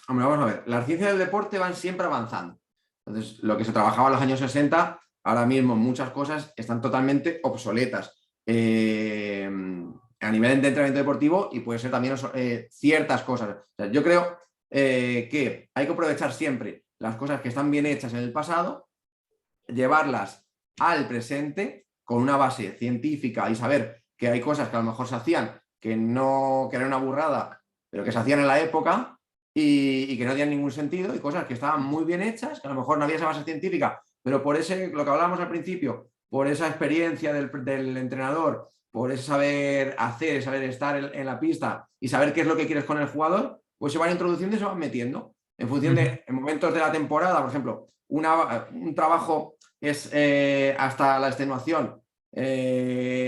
Hombre, vamos a ver, las ciencias del deporte van siempre avanzando. Entonces, lo que se trabajaba en los años 60, ahora mismo muchas cosas están totalmente obsoletas. A nivel de entrenamiento deportivo, y puede ser también ciertas cosas. O sea, yo creo que hay que aprovechar siempre las cosas que están bien hechas en el pasado, llevarlas al presente con una base científica y saber que hay cosas que a lo mejor se hacían que era una burrada, pero que se hacían en la época y que no tenían ningún sentido, y cosas que estaban muy bien hechas, que a lo mejor no había esa base científica, pero por lo que hablábamos al principio, por esa experiencia del entrenador, por ese saber hacer, saber estar en la pista y saber qué es lo que quieres con el jugador, pues se van introduciendo y se van metiendo. En función de en momentos de la temporada, por ejemplo, un trabajo es hasta la extenuación,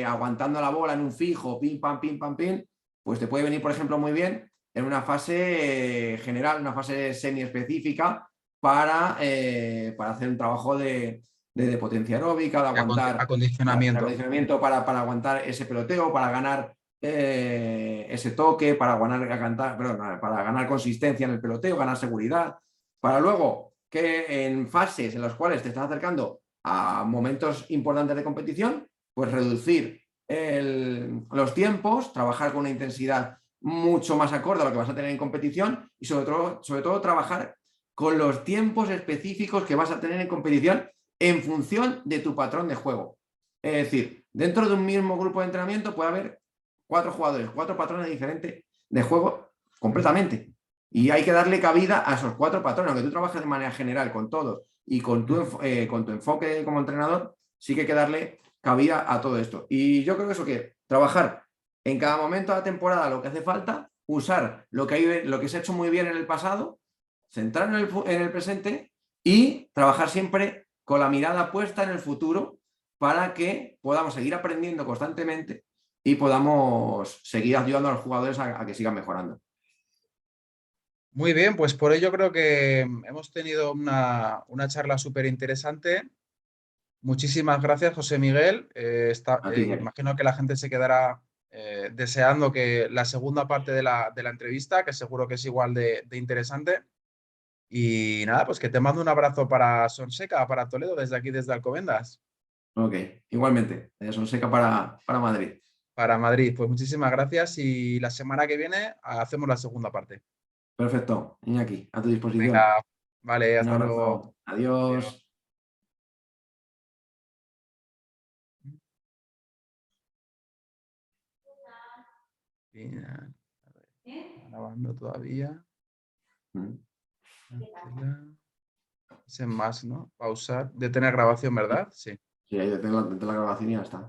aguantando la bola en un fijo, pim, pam, pim, pam, pim, pues te puede venir, por ejemplo, muy bien en una fase general, una fase semi-específica para hacer un trabajo de potencia aeróbica, de aguantar el Acondicionamiento. acondicionamiento para aguantar ese peloteo, para ganar ese toque, para ganar consistencia en el peloteo, ganar seguridad, para luego que en fases en las cuales te estás acercando a momentos importantes de competición, pues reducir los tiempos, trabajar con una intensidad mucho más acorde a lo que vas a tener en competición, y sobre todo trabajar con los tiempos específicos que vas a tener en competición en función de tu patrón de juego. Es decir, dentro de un mismo grupo de entrenamiento puede haber 4 jugadores, 4 patrones diferentes de juego completamente. Y hay que darle cabida a esos 4 patrones, aunque tú trabajes de manera general con todos y con tu enfoque como entrenador, sí que hay que darle cabida a todo esto. Y yo creo que trabajar en cada momento de la temporada lo que hace falta, usar lo que se ha hecho muy bien en el pasado, centrar en el presente y trabajar siempre con la mirada puesta en el futuro para que podamos seguir aprendiendo constantemente y podamos seguir ayudando a los jugadores a que sigan mejorando. Muy bien, pues por ello creo que hemos tenido una charla súper interesante. Muchísimas gracias, José Miguel. A ti, Iñaki. Imagino que la gente se quedará deseando que la segunda parte de la entrevista, que seguro que es igual de interesante. Y nada, pues que te mando un abrazo para Sonseca, para Toledo, desde aquí, desde Alcobendas. Ok, igualmente. Sonseca para Madrid. para Madrid. Pues muchísimas gracias y la semana que viene hacemos la segunda parte. Perfecto, Iñaki, a tu disposición. Venga, vale, Un hasta luego. abrazo. Adiós. Adiós. Bien, a ver, grabando todavía. Mm. Cancela. Es en más, ¿no? Pausar. Detener grabación, ¿verdad? Sí. Sí, ahí detengo la grabación y ya está.